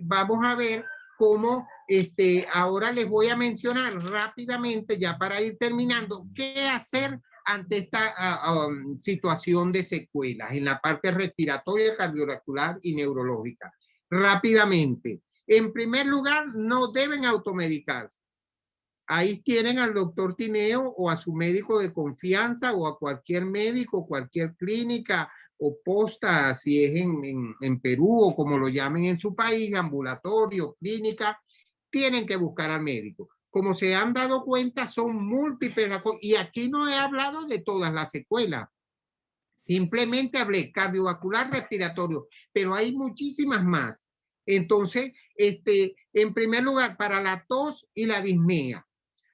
vamos a ver cómo, ahora les voy a mencionar rápidamente, ya para ir terminando, qué hacer ante esta situación de secuelas en la parte respiratoria, cardiovascular y neurológica. Rápidamente. En primer lugar, no deben automedicarse. Ahí tienen al doctor Tineo o a su médico de confianza o a cualquier médico, cualquier clínica o posta, si es en Perú o como lo llamen en su país, ambulatorio, clínica, tienen que buscar al médico. Como se han dado cuenta, son múltiples, y aquí no he hablado de todas las secuelas. Simplemente hablé cardiovascular, respiratorio, pero hay muchísimas más. Entonces, en primer lugar, para la tos y la disnea,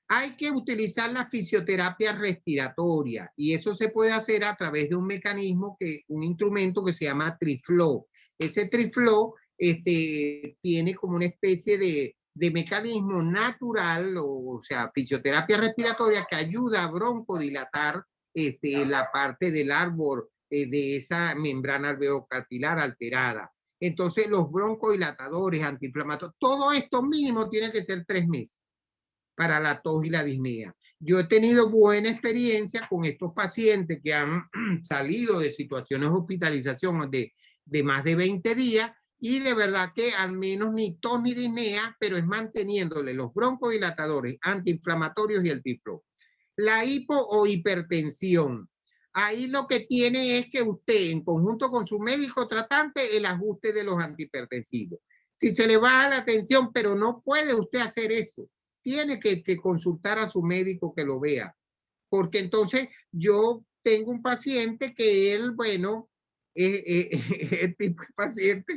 hay que utilizar la fisioterapia respiratoria, y eso se puede hacer a través de un mecanismo, un instrumento que se llama Triflow. Ese Triflow tiene como una especie de mecanismo natural, o sea, fisioterapia respiratoria que ayuda a broncodilatar la parte del árbol de esa membrana alveocapilar alterada. Entonces, los broncodilatadores, antiinflamatorios, todo esto mínimo tiene que ser 3 meses para la tos y la disnea. Yo he tenido buena experiencia con estos pacientes que han salido de situaciones de hospitalización de más de 20 días, y de verdad que al menos ni tos ni disnea, pero es manteniéndole los broncodilatadores, antiinflamatorios y el Triflow. La hipo o hipertensión. Ahí lo que tiene es que usted, en conjunto con su médico tratante, el ajuste de los antihipertensivos. si se le baja la tensión, pero no puede usted hacer eso. Tiene que consultar a su médico que lo vea. Porque entonces yo tengo un paciente que él, bueno, el tipo de paciente,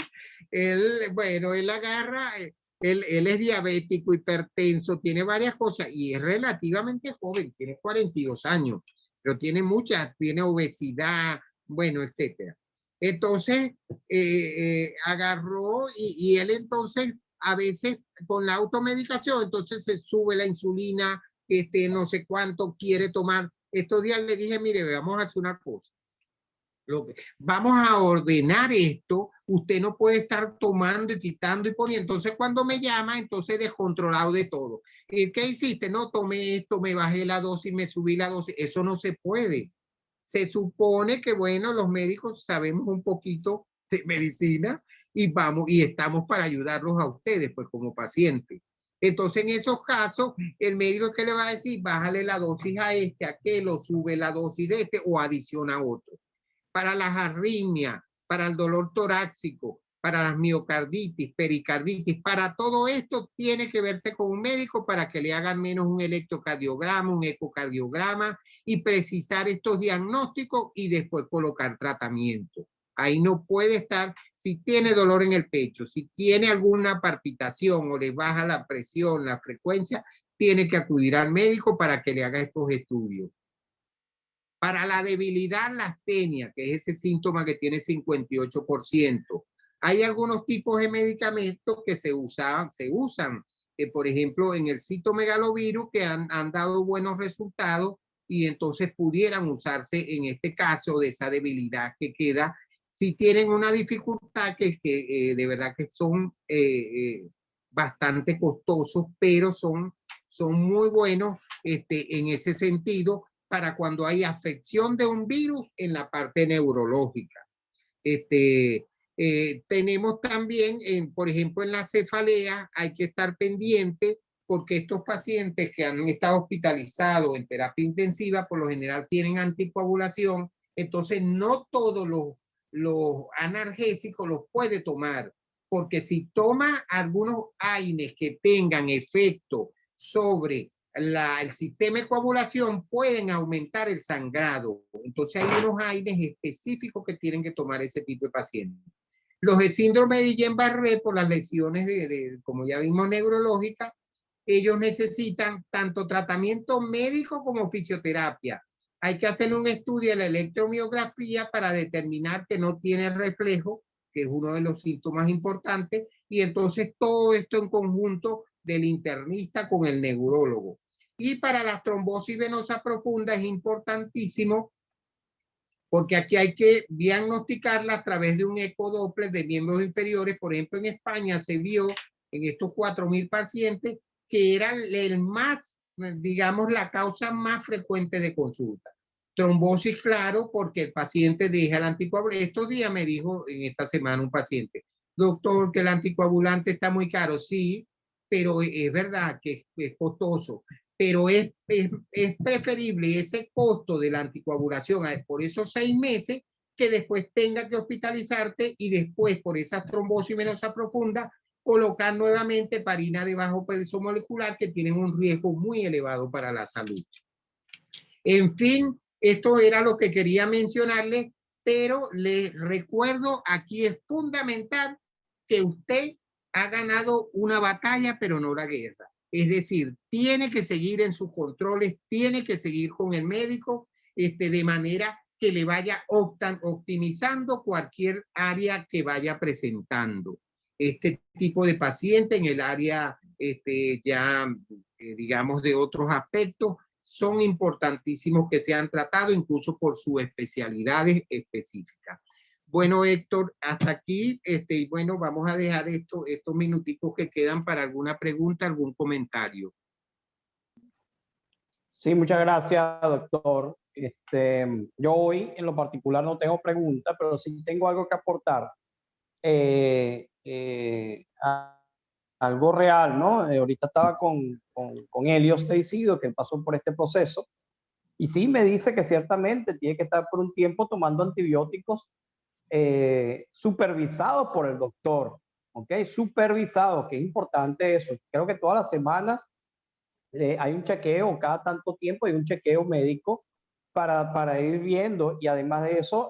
él, bueno, él agarra, él es diabético, hipertenso, tiene varias cosas y es relativamente joven, tiene 42 años, pero tiene muchas, tiene obesidad, bueno, etcétera. Entonces, agarró y él entonces, a veces con la automedicación, entonces se sube la insulina, no sé cuánto quiere tomar. Estos días le dije, mire, vamos a hacer una cosa. Vamos a ordenar esto. Usted no puede estar tomando y quitando y poniendo. Entonces, cuando me llama, entonces descontrolado de todo. ¿Qué hiciste? No, tomé esto, me bajé la dosis, me subí la dosis. Eso no se puede. Se supone que, bueno, los médicos sabemos un poquito de medicina y vamos y estamos para ayudarlos a ustedes, pues como pacientes. Entonces, en esos casos, el médico que le va a decir, bájale la dosis a este, a aquel, o sube la dosis de este, o adiciona otro. Para las arritmias, para el dolor torácico, para las miocarditis, pericarditis, para todo esto tiene que verse con un médico para que le hagan menos un electrocardiograma, un ecocardiograma y precisar estos diagnósticos y después colocar tratamiento. Ahí no puede estar, si tiene dolor en el pecho, si tiene alguna palpitación o le baja la presión, la frecuencia, tiene que acudir al médico para que le haga estos estudios. Para la debilidad, la astenia, que es ese síntoma que tiene 58%. Hay algunos tipos de medicamentos que se usan, por ejemplo, en el citomegalovirus, que han dado buenos resultados y entonces pudieran usarse en este caso de esa debilidad que queda. Si tienen una dificultad que de verdad que son bastante costosos, pero son muy buenos en ese sentido para cuando hay afección de un virus en la parte neurológica. Tenemos también, por ejemplo, en la cefalea, hay que estar pendiente porque estos pacientes que han estado hospitalizados en terapia intensiva, por lo general tienen anticoagulación, entonces no todos los analgésicos los puede tomar, porque si toma algunos AINES que tengan efecto sobre el sistema de coagulación, pueden aumentar el sangrado. Entonces hay unos AINES específicos que tienen que tomar ese tipo de pacientes. Los de síndrome de Guillain-Barré, por las lesiones como ya vimos, neurológicas, ellos necesitan tanto tratamiento médico como fisioterapia. Hay que hacer un estudio de la electromiografía para determinar que no tiene reflejo, que es uno de los síntomas importantes, y entonces todo esto en conjunto del internista con el neurólogo. Y para la trombosis venosa profunda es importantísimo porque aquí hay que diagnosticarla a través de un ecodoppler de miembros inferiores. Por ejemplo, en España se vio en estos 4.000 pacientes que era el más, digamos, la causa más frecuente de consulta. Trombosis, claro, porque el paciente deja el anticoagulante. Estos días me dijo en esta semana un paciente, doctor, que el anticoagulante está muy caro. Sí, pero es verdad que es costoso, pero es preferible ese costo de la anticoagulación por esos 6 meses que después tenga que hospitalizarte y después por esa trombosis venosa profunda colocar nuevamente heparina de bajo peso molecular que tienen un riesgo muy elevado para la salud. En fin, esto era lo que quería mencionarles, pero les recuerdo, aquí es fundamental que usted ha ganado una batalla, pero no la guerra. Es decir, tiene que seguir en sus controles, tiene que seguir con el médico, de manera que le vaya optimizando cualquier área que vaya presentando. Este tipo de paciente en el área digamos, de otros aspectos, son importantísimos que sean tratados incluso por sus especialidades específicas. Bueno, Héctor, hasta aquí, y bueno, vamos a dejar estos minutitos que quedan para alguna pregunta, algún comentario. Sí, muchas gracias, doctor. Yo hoy en lo particular no tengo preguntas, pero sí tengo algo que aportar. Algo real, ¿no? Ahorita estaba con Helios Teicido, que pasó por este proceso, y sí me dice que ciertamente tiene que estar por un tiempo tomando antibióticos supervisados por el doctor, ¿ok? Supervisado, que es importante eso. Creo que todas las semanas hay un chequeo, cada tanto tiempo hay un chequeo médico para ir viendo, y además de eso,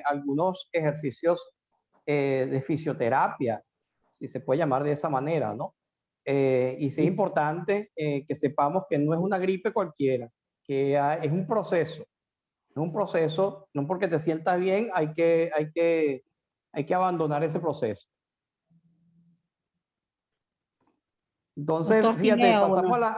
algunos ejercicios de fisioterapia, si se puede llamar de esa manera, ¿no? Y sí es importante que sepamos que no es una gripe cualquiera, que es un proceso, no porque te sientas bien hay que abandonar ese proceso. Entonces, Doctor fíjate, Tineo, pasamos bueno,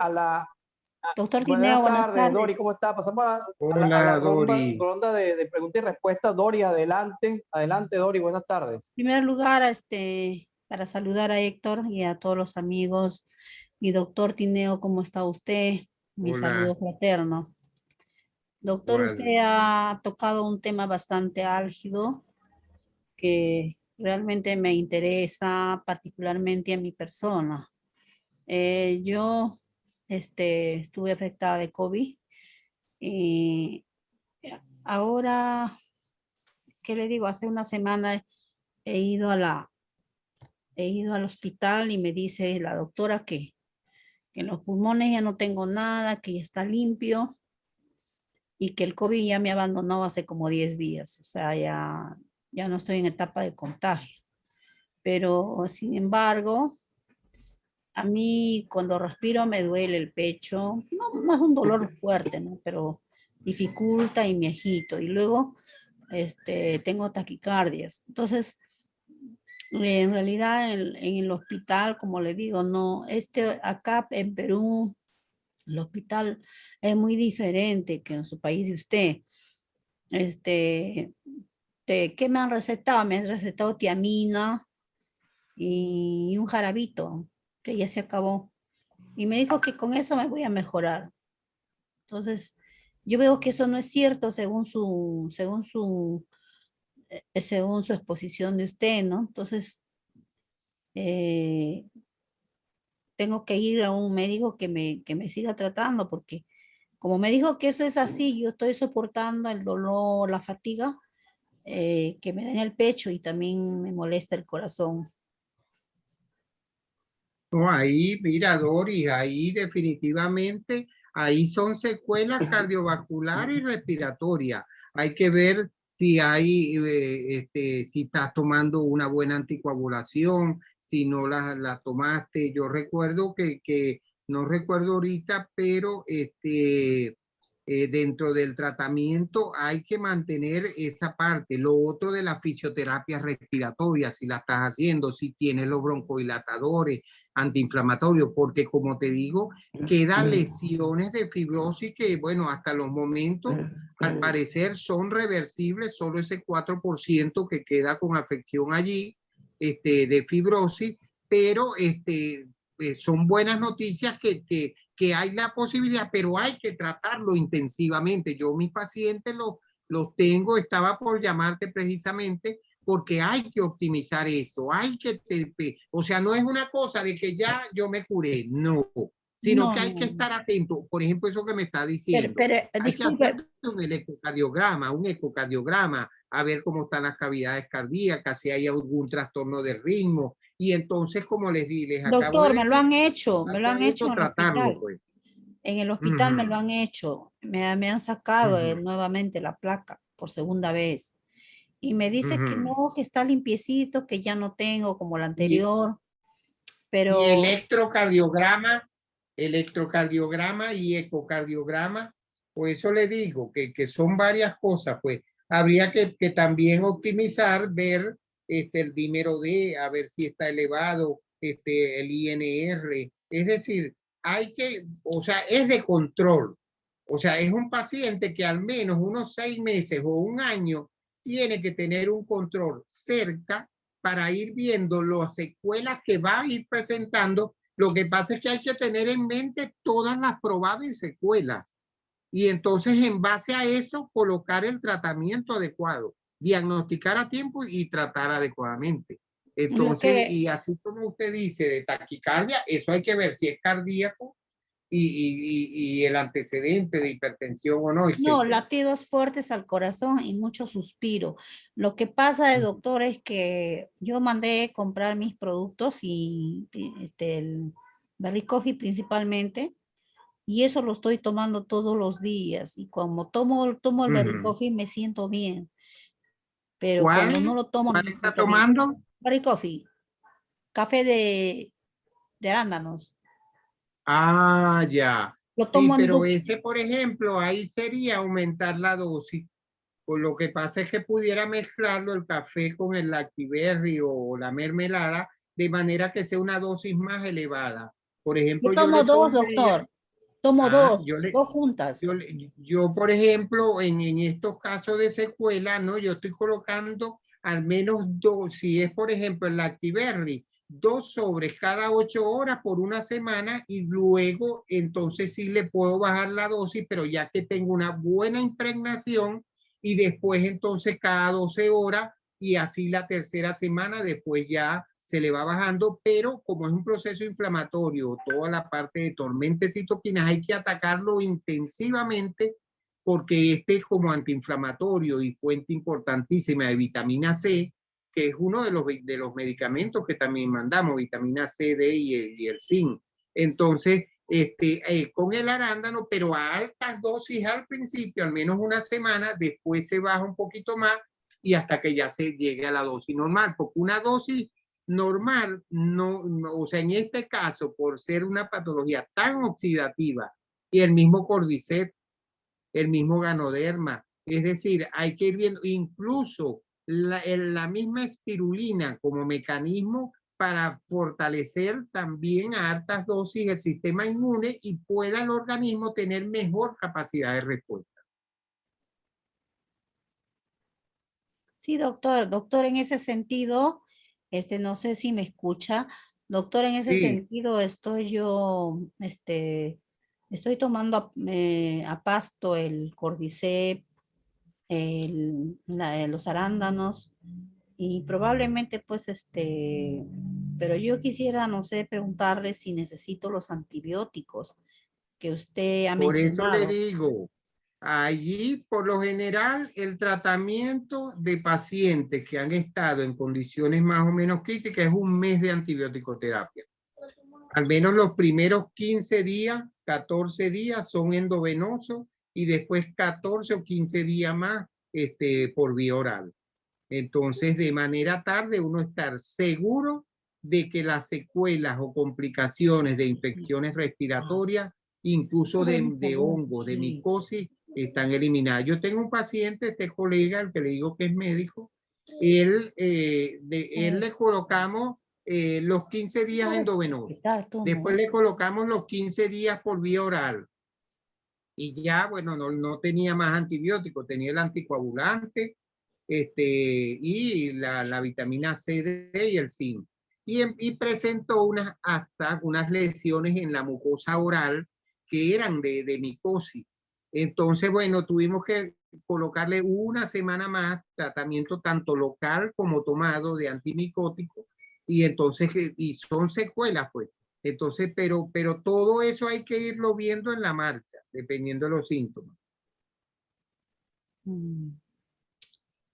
doctor Tineo, buenas buenas tardes, Dori, tardes. ¿cómo está? Pasamos a la Hola, Dori. ronda de preguntas y respuestas. Dori, adelante. Adelante, Dori, buenas tardes. En primer lugar, para saludar a Héctor y a todos los amigos. Y doctor Tineo, ¿cómo está usted? Mi saludo Hola. fraterno. Doctor, usted Igual. ha tocado un tema bastante álgido que realmente me interesa particularmente a mi persona. Yo estuve afectada de COVID y ahora, ¿qué le digo? Hace una semana he ido he ido al hospital y me dice la doctora que en los pulmones ya no tengo nada, que ya está limpio y que el COVID ya me abandonó hace como 10 días. O sea, ya no estoy en etapa de contagio. Pero sin embargo, a mí cuando respiro me duele el pecho. No es un dolor fuerte, ¿no? Pero dificulta y me agito. Y luego tengo taquicardias. Entonces, en realidad en el hospital, como le digo, no, acá en Perú, el hospital es muy diferente que en su país de usted. Este, ¿Qué me han recetado? Me han recetado tiamina y un jarabito, que ya se acabó. Y me dijo que con eso me voy a mejorar. Entonces, yo veo que eso no es cierto según su exposición de usted, ¿no? Entonces, eh, tengo que ir a un médico que me siga tratando, porque como me dijo que eso es así, yo estoy soportando el dolor, la fatiga, que me da en el pecho y también me molesta el corazón. No, ahí, mira, Doris, ahí definitivamente, ahí son secuelas cardiovasculares y respiratorias. Hay que ver si hay, si estás tomando una buena anticoagulación, si no la tomaste. Yo recuerdo no recuerdo ahorita, pero dentro del tratamiento hay que mantener esa parte. Lo otro de la fisioterapia respiratoria, si la estás haciendo, si tienes los broncodilatadores, antiinflamatorios, porque como te digo, quedan lesiones de fibrosis que, bueno, hasta los momentos, al parecer son reversibles, solo ese 4% que queda con afección allí, de fibrosis, pero son buenas noticias que hay la posibilidad, pero hay que tratarlo intensivamente. Yo mis pacientes los tengo, estaba por llamarte precisamente porque hay que optimizar eso, hay que, o sea, no es una cosa de que ya yo me curé, no, sino No, que hay que no. estar atento. Por ejemplo, eso que me está diciendo, hay que hacer Disculpe, un ecocardiograma, a ver cómo están las cavidades cardíacas, si hay algún trastorno de ritmo, y entonces, como les acabo doctor, de me lo decir, han hecho, me lo han hecho eso, en el tratarlo, hospital. pues. En el Uh hospital me lo -huh, han hecho, me han sacado uh nuevamente la placa por segunda vez. Y me dice que -huh. no, que está limpiecito, que ya no tengo como la Y, anterior, y pero electrocardiograma y ecocardiograma, por eso le digo que son varias cosas, pues habría que también optimizar, ver el dímero D, a ver si está elevado, el INR, es decir, hay que, o sea, es de control, o sea, es un paciente que al menos unos 6 meses o un año tiene que tener un control cerca para ir viendo las secuelas que va a ir presentando. Lo que pasa es que hay que tener en mente todas las probables secuelas y entonces en base a eso colocar el tratamiento adecuado, diagnosticar a tiempo y tratar adecuadamente. lo Entonces, que, y así como usted dice de taquicardia, eso hay que ver si es cardíaco y el antecedente de hipertensión o no, No, etcétera. latidos fuertes al corazón y mucho suspiro. Lo que pasa, doctor, es que yo mandé comprar mis productos y el Berry Coffee principalmente, y eso lo estoy tomando todos los días. Y como tomo el Berry Ujú. Coffee me siento bien, pero cuando no lo tomo no ¿Cuál me está siento bien. tomando? Berry Coffee, café de arándanos. Ah, ya. Lo Sí, tomo en pero du- ese, por ejemplo, ahí sería aumentar la dosis. Pues lo que pasa es que pudiera mezclarlo el café con el Lactiberry o la mermelada de manera que sea una dosis más elevada. Por Yo ejemplo, yo tomo le dos, pondría, doctor. Tomo yo dos, le, dos juntas. yo, por ejemplo, en estos casos de secuela, ¿no? Yo estoy colocando al menos dos, si es, por ejemplo, el Lactiberry, 2 sobres cada 8 horas por una semana y luego entonces sí le puedo bajar la dosis, pero ya que tengo una buena impregnación y después entonces cada 12 horas y así la tercera semana después ya se le va bajando, pero como es un proceso inflamatorio, toda la parte de tormenta de citoquinas hay que atacarlo intensivamente porque este es como antiinflamatorio y fuente importantísima de vitamina C, que es uno de los medicamentos que también mandamos, vitamina C, D y el zinc. Entonces, con el arándano, pero a altas dosis al principio, al menos una semana, después se baja un poquito más y hasta que ya se llegue a la dosis normal, porque una dosis normal, o sea, en este caso, por ser una patología tan oxidativa, y el mismo Cordyceps, el mismo Ganoderma, es decir, hay que ir viendo, incluso la misma espirulina como mecanismo para fortalecer también a altas dosis el sistema inmune y pueda el organismo tener mejor capacidad de respuesta. Sí, doctor. Doctor, en ese sentido, no sé si me escucha. Doctor, en ese Sí, sentido, estoy tomando a pasto el Cordyceps, los arándanos y probablemente, pues, pero yo quisiera, no sé, preguntarle si necesito los antibióticos que usted ha por eso le mencionado. digo, allí, por lo general, el tratamiento de pacientes que han estado en condiciones más o menos críticas es un mes de antibiótico-terapia. Al menos los primeros 15 días, 14 días son endovenosos y después 14 o 15 días más por vía oral. Entonces, de manera tarde, uno estar seguro de que las secuelas o complicaciones de infecciones respiratorias, incluso de hongos, de micosis, están eliminadas. Yo tengo un paciente, este colega, al que le digo que es médico, él le colocamos los 15 días endovenosos. Después le colocamos los 15 días por vía oral. Y ya, bueno, no tenía más antibióticos, tenía el anticoagulante, y la vitamina C, D y el zinc. Y presentó unas lesiones en la mucosa oral que eran de micosis. Entonces, bueno, tuvimos que colocarle una semana más tratamiento tanto local como tomado de antimicótico y entonces, y son secuelas, pues. Entonces, pero todo eso hay que irlo viendo en la marcha, dependiendo de los síntomas. Mm.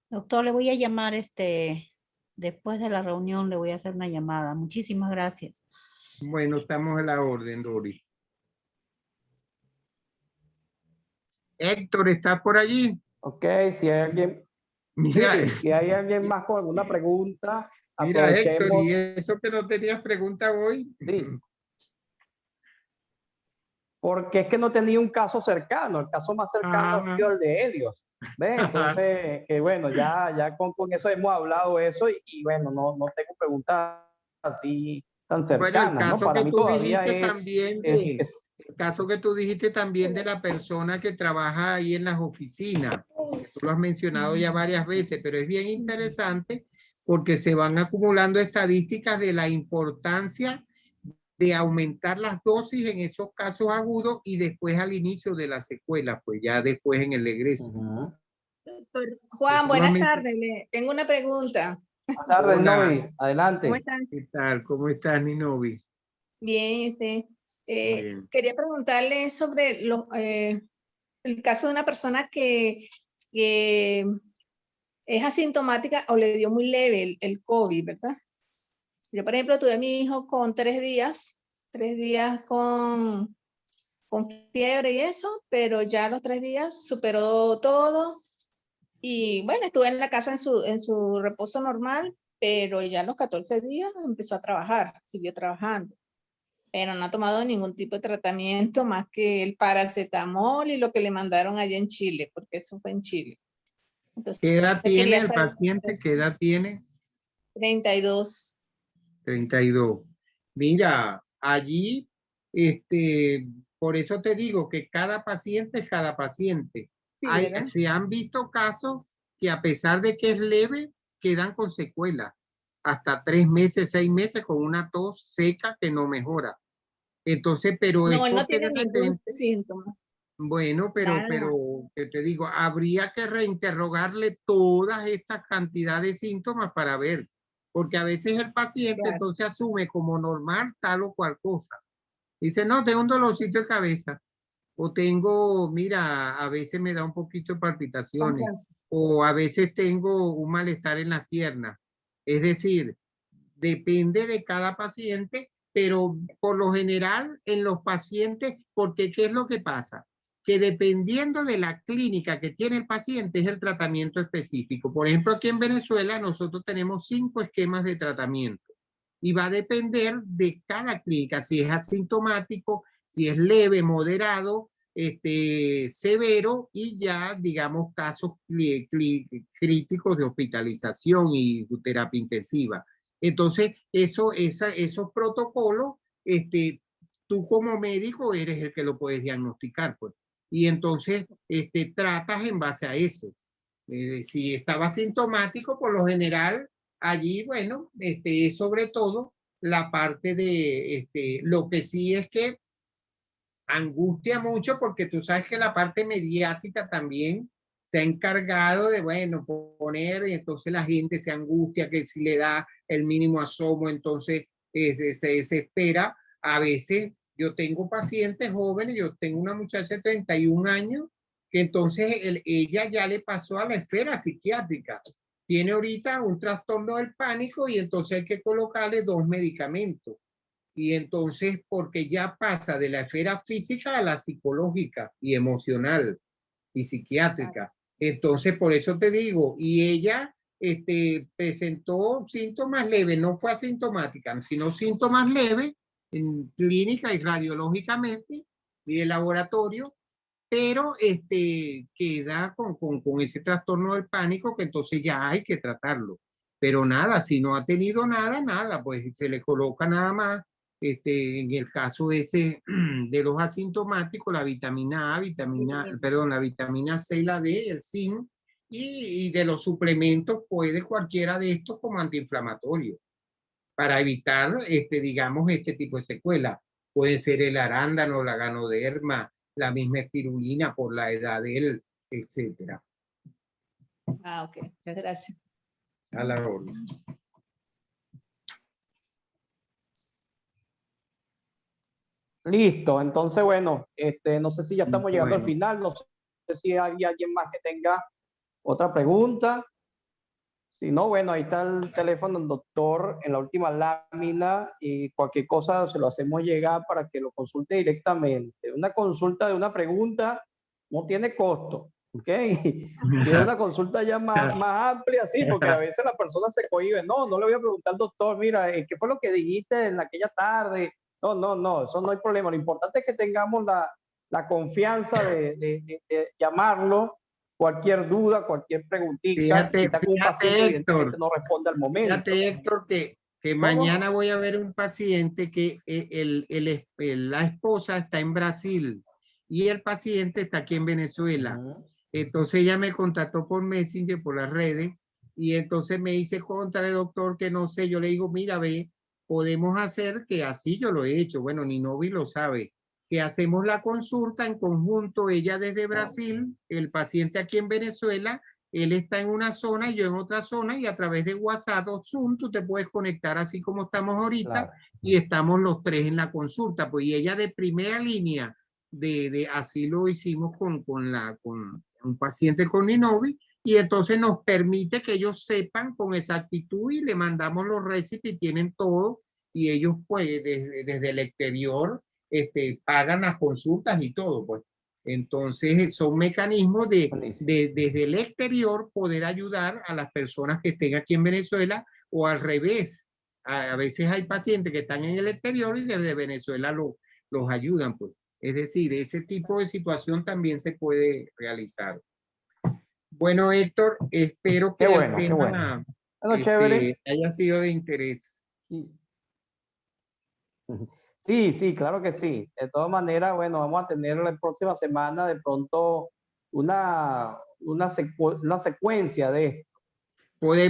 Doctor, le voy a llamar después de la reunión, le voy a hacer una llamada. Muchísimas gracias. Bueno, estamos a la orden, Doris. Héctor, ¿estás por allí? Ok, si hay alguien, Mira, sí, si hay alguien más con alguna pregunta, mira, Héctor, aprovechemos. ¿y eso que no tenías pregunta hoy? Sí, porque es que no tenía un caso cercano, el caso más cercano ha Ah, sido el de Helios. ¿Ves? Entonces, bueno, ya con eso hemos hablado eso y bueno, no tengo preguntas así tan bueno, el cercanas, ¿no? caso Para que mí tú todavía dijiste también de, es el caso que tú dijiste también de la persona que trabaja ahí en las oficinas, que tú lo has mencionado ya varias veces, pero es bien interesante porque se van acumulando estadísticas de la importancia de aumentar las dosis en esos casos agudos y después al inicio de la secuela, pues ya después en el egreso. Doctor Juan, Tú lo has buenas mencionado. tardes. Le tengo una pregunta. Buenas tardes, Hola, Novi. ¿Cómo Adelante. están? ¿qué tal? ¿Cómo estás, Ninovi? Bien, Bien. Quería preguntarle sobre el caso de una persona que es asintomática o le dio muy leve el COVID, ¿verdad? Yo, por ejemplo, tuve a mi hijo con 3 días con fiebre y eso, pero ya a los 3 días superó todo y bueno, estuve en la casa en su reposo normal, pero ya a los 14 días empezó a trabajar, siguió trabajando, pero no ha tomado ningún tipo de tratamiento más que el paracetamol y lo que le mandaron allá en Chile, porque eso fue en Chile. Entonces, ¿Qué edad tiene quería el saber, paciente? ¿Qué edad tiene? 32. 32. Mira, allí, por eso te digo que cada paciente es cada paciente. Sí, ¿verdad? Se han visto casos que a pesar de que es leve, quedan con secuelas. Hasta 3 meses, 6 meses con una tos seca que no mejora. Entonces, pero es No, él no porque de tiene ningún repente, síntoma. bueno, Nada. ¿qué te digo? Habría que reinterrogarle todas estas cantidades de síntomas para ver, porque a veces el paciente Claro. entonces asume como normal tal o cual cosa. Dice, no, tengo un dolorcito de cabeza, o tengo, mira, a veces me da un poquito de palpitaciones, Cansancio. o a veces tengo un malestar en las piernas. Es decir, depende de cada paciente, pero por lo general en los pacientes, porque ¿qué es lo que pasa? Que dependiendo de la clínica que tiene el paciente es el tratamiento específico. Por ejemplo, aquí en Venezuela nosotros tenemos 5 esquemas de tratamiento y va a depender de cada clínica, si es asintomático, si es leve, moderado, severo y ya, digamos, casos críticos de hospitalización y terapia intensiva. Entonces, esos protocolos, tú como médico eres el que lo puedes diagnosticar, pues. Y entonces, tratas en base a eso. Si estaba sintomático, por lo general, allí, bueno, es sobre todo la parte de, lo que sí es que angustia mucho porque tú sabes que la parte mediática también se ha encargado de, bueno, poner, y entonces la gente se angustia, que si le da el mínimo asomo, entonces se desespera. A veces yo tengo pacientes jóvenes, yo tengo una muchacha de 31 años, que entonces ella ya le pasó a la esfera psiquiátrica. Tiene ahorita un trastorno del pánico y entonces hay que colocarle 2 medicamentos. Y entonces, porque ya pasa de la esfera física a la psicológica y emocional y psiquiátrica. Entonces, por eso te digo, y ella presentó síntomas leves, no fue asintomática, sino síntomas leves en clínica y radiológicamente y de laboratorio, pero queda con ese trastorno del pánico que entonces ya hay que tratarlo. Pero nada, si no ha tenido nada, nada, pues se le coloca nada más, en el caso ese de los asintomáticos, la vitamina A, la vitamina C y la D, el zinc, y de los suplementos puede cualquiera de estos como antiinflamatorio para evitar, digamos, este tipo de secuelas. Puede ser el arándano, la ganoderma, la misma espirulina por la edad de él, etcétera. Ah, ok. Muchas gracias. A la orden. Listo, entonces bueno, no sé si ya estamos llegando al Bueno. final, no sé si hay alguien más que tenga otra pregunta. Si no, bueno, ahí está el teléfono del doctor en la última lámina y cualquier cosa se lo hacemos llegar para que lo consulte directamente. Una consulta de una pregunta no tiene costo, ¿ok? Si es una consulta ya más amplia, sí, porque a veces la persona se cohíbe. No, no le voy a preguntar al doctor, mira, ¿qué fue lo que dijiste en aquella tarde? No, eso no hay problema. Lo importante es que tengamos la confianza de llamarlo. Cualquier duda, cualquier preguntita, si está con un paciente, evidentemente no responde al momento. Fíjate, Héctor, que mañana voy a ver un paciente que la esposa está en Brasil y el paciente está aquí en Venezuela. Entonces ella me contactó por Messenger, por las redes, y entonces me dice, contra el doctor, que no sé. Yo le digo, mira, ve, podemos hacer que así yo lo he hecho. Bueno, ni Novi lo sabe. Que hacemos la consulta en conjunto, ella desde Brasil, el paciente aquí en Venezuela, él está en una zona y yo en otra zona, y a través de WhatsApp o Zoom tú te puedes conectar así como estamos ahorita, Claro. y estamos los tres en la consulta, pues, y ella de primera línea, así lo hicimos con un paciente con Ninovi, y entonces nos permite que ellos sepan con exactitud, y le mandamos los recipes y tienen todo, y ellos pues desde el exterior pagan las consultas y todo, pues. Entonces son mecanismos Buenísimo. desde el exterior poder ayudar a las personas que estén aquí en Venezuela, o al revés. A veces hay pacientes que están en el exterior y desde Venezuela los ayudan, pues. Es decir, ese tipo de situación también se puede realizar. Bueno, Héctor, espero que Qué el bueno, qué bueno. tema Bueno, chévere. haya sido de interés. Sí. Sí, sí, claro que sí. De todas maneras, bueno, vamos a tener la próxima semana de pronto una secuencia de esto. Podemos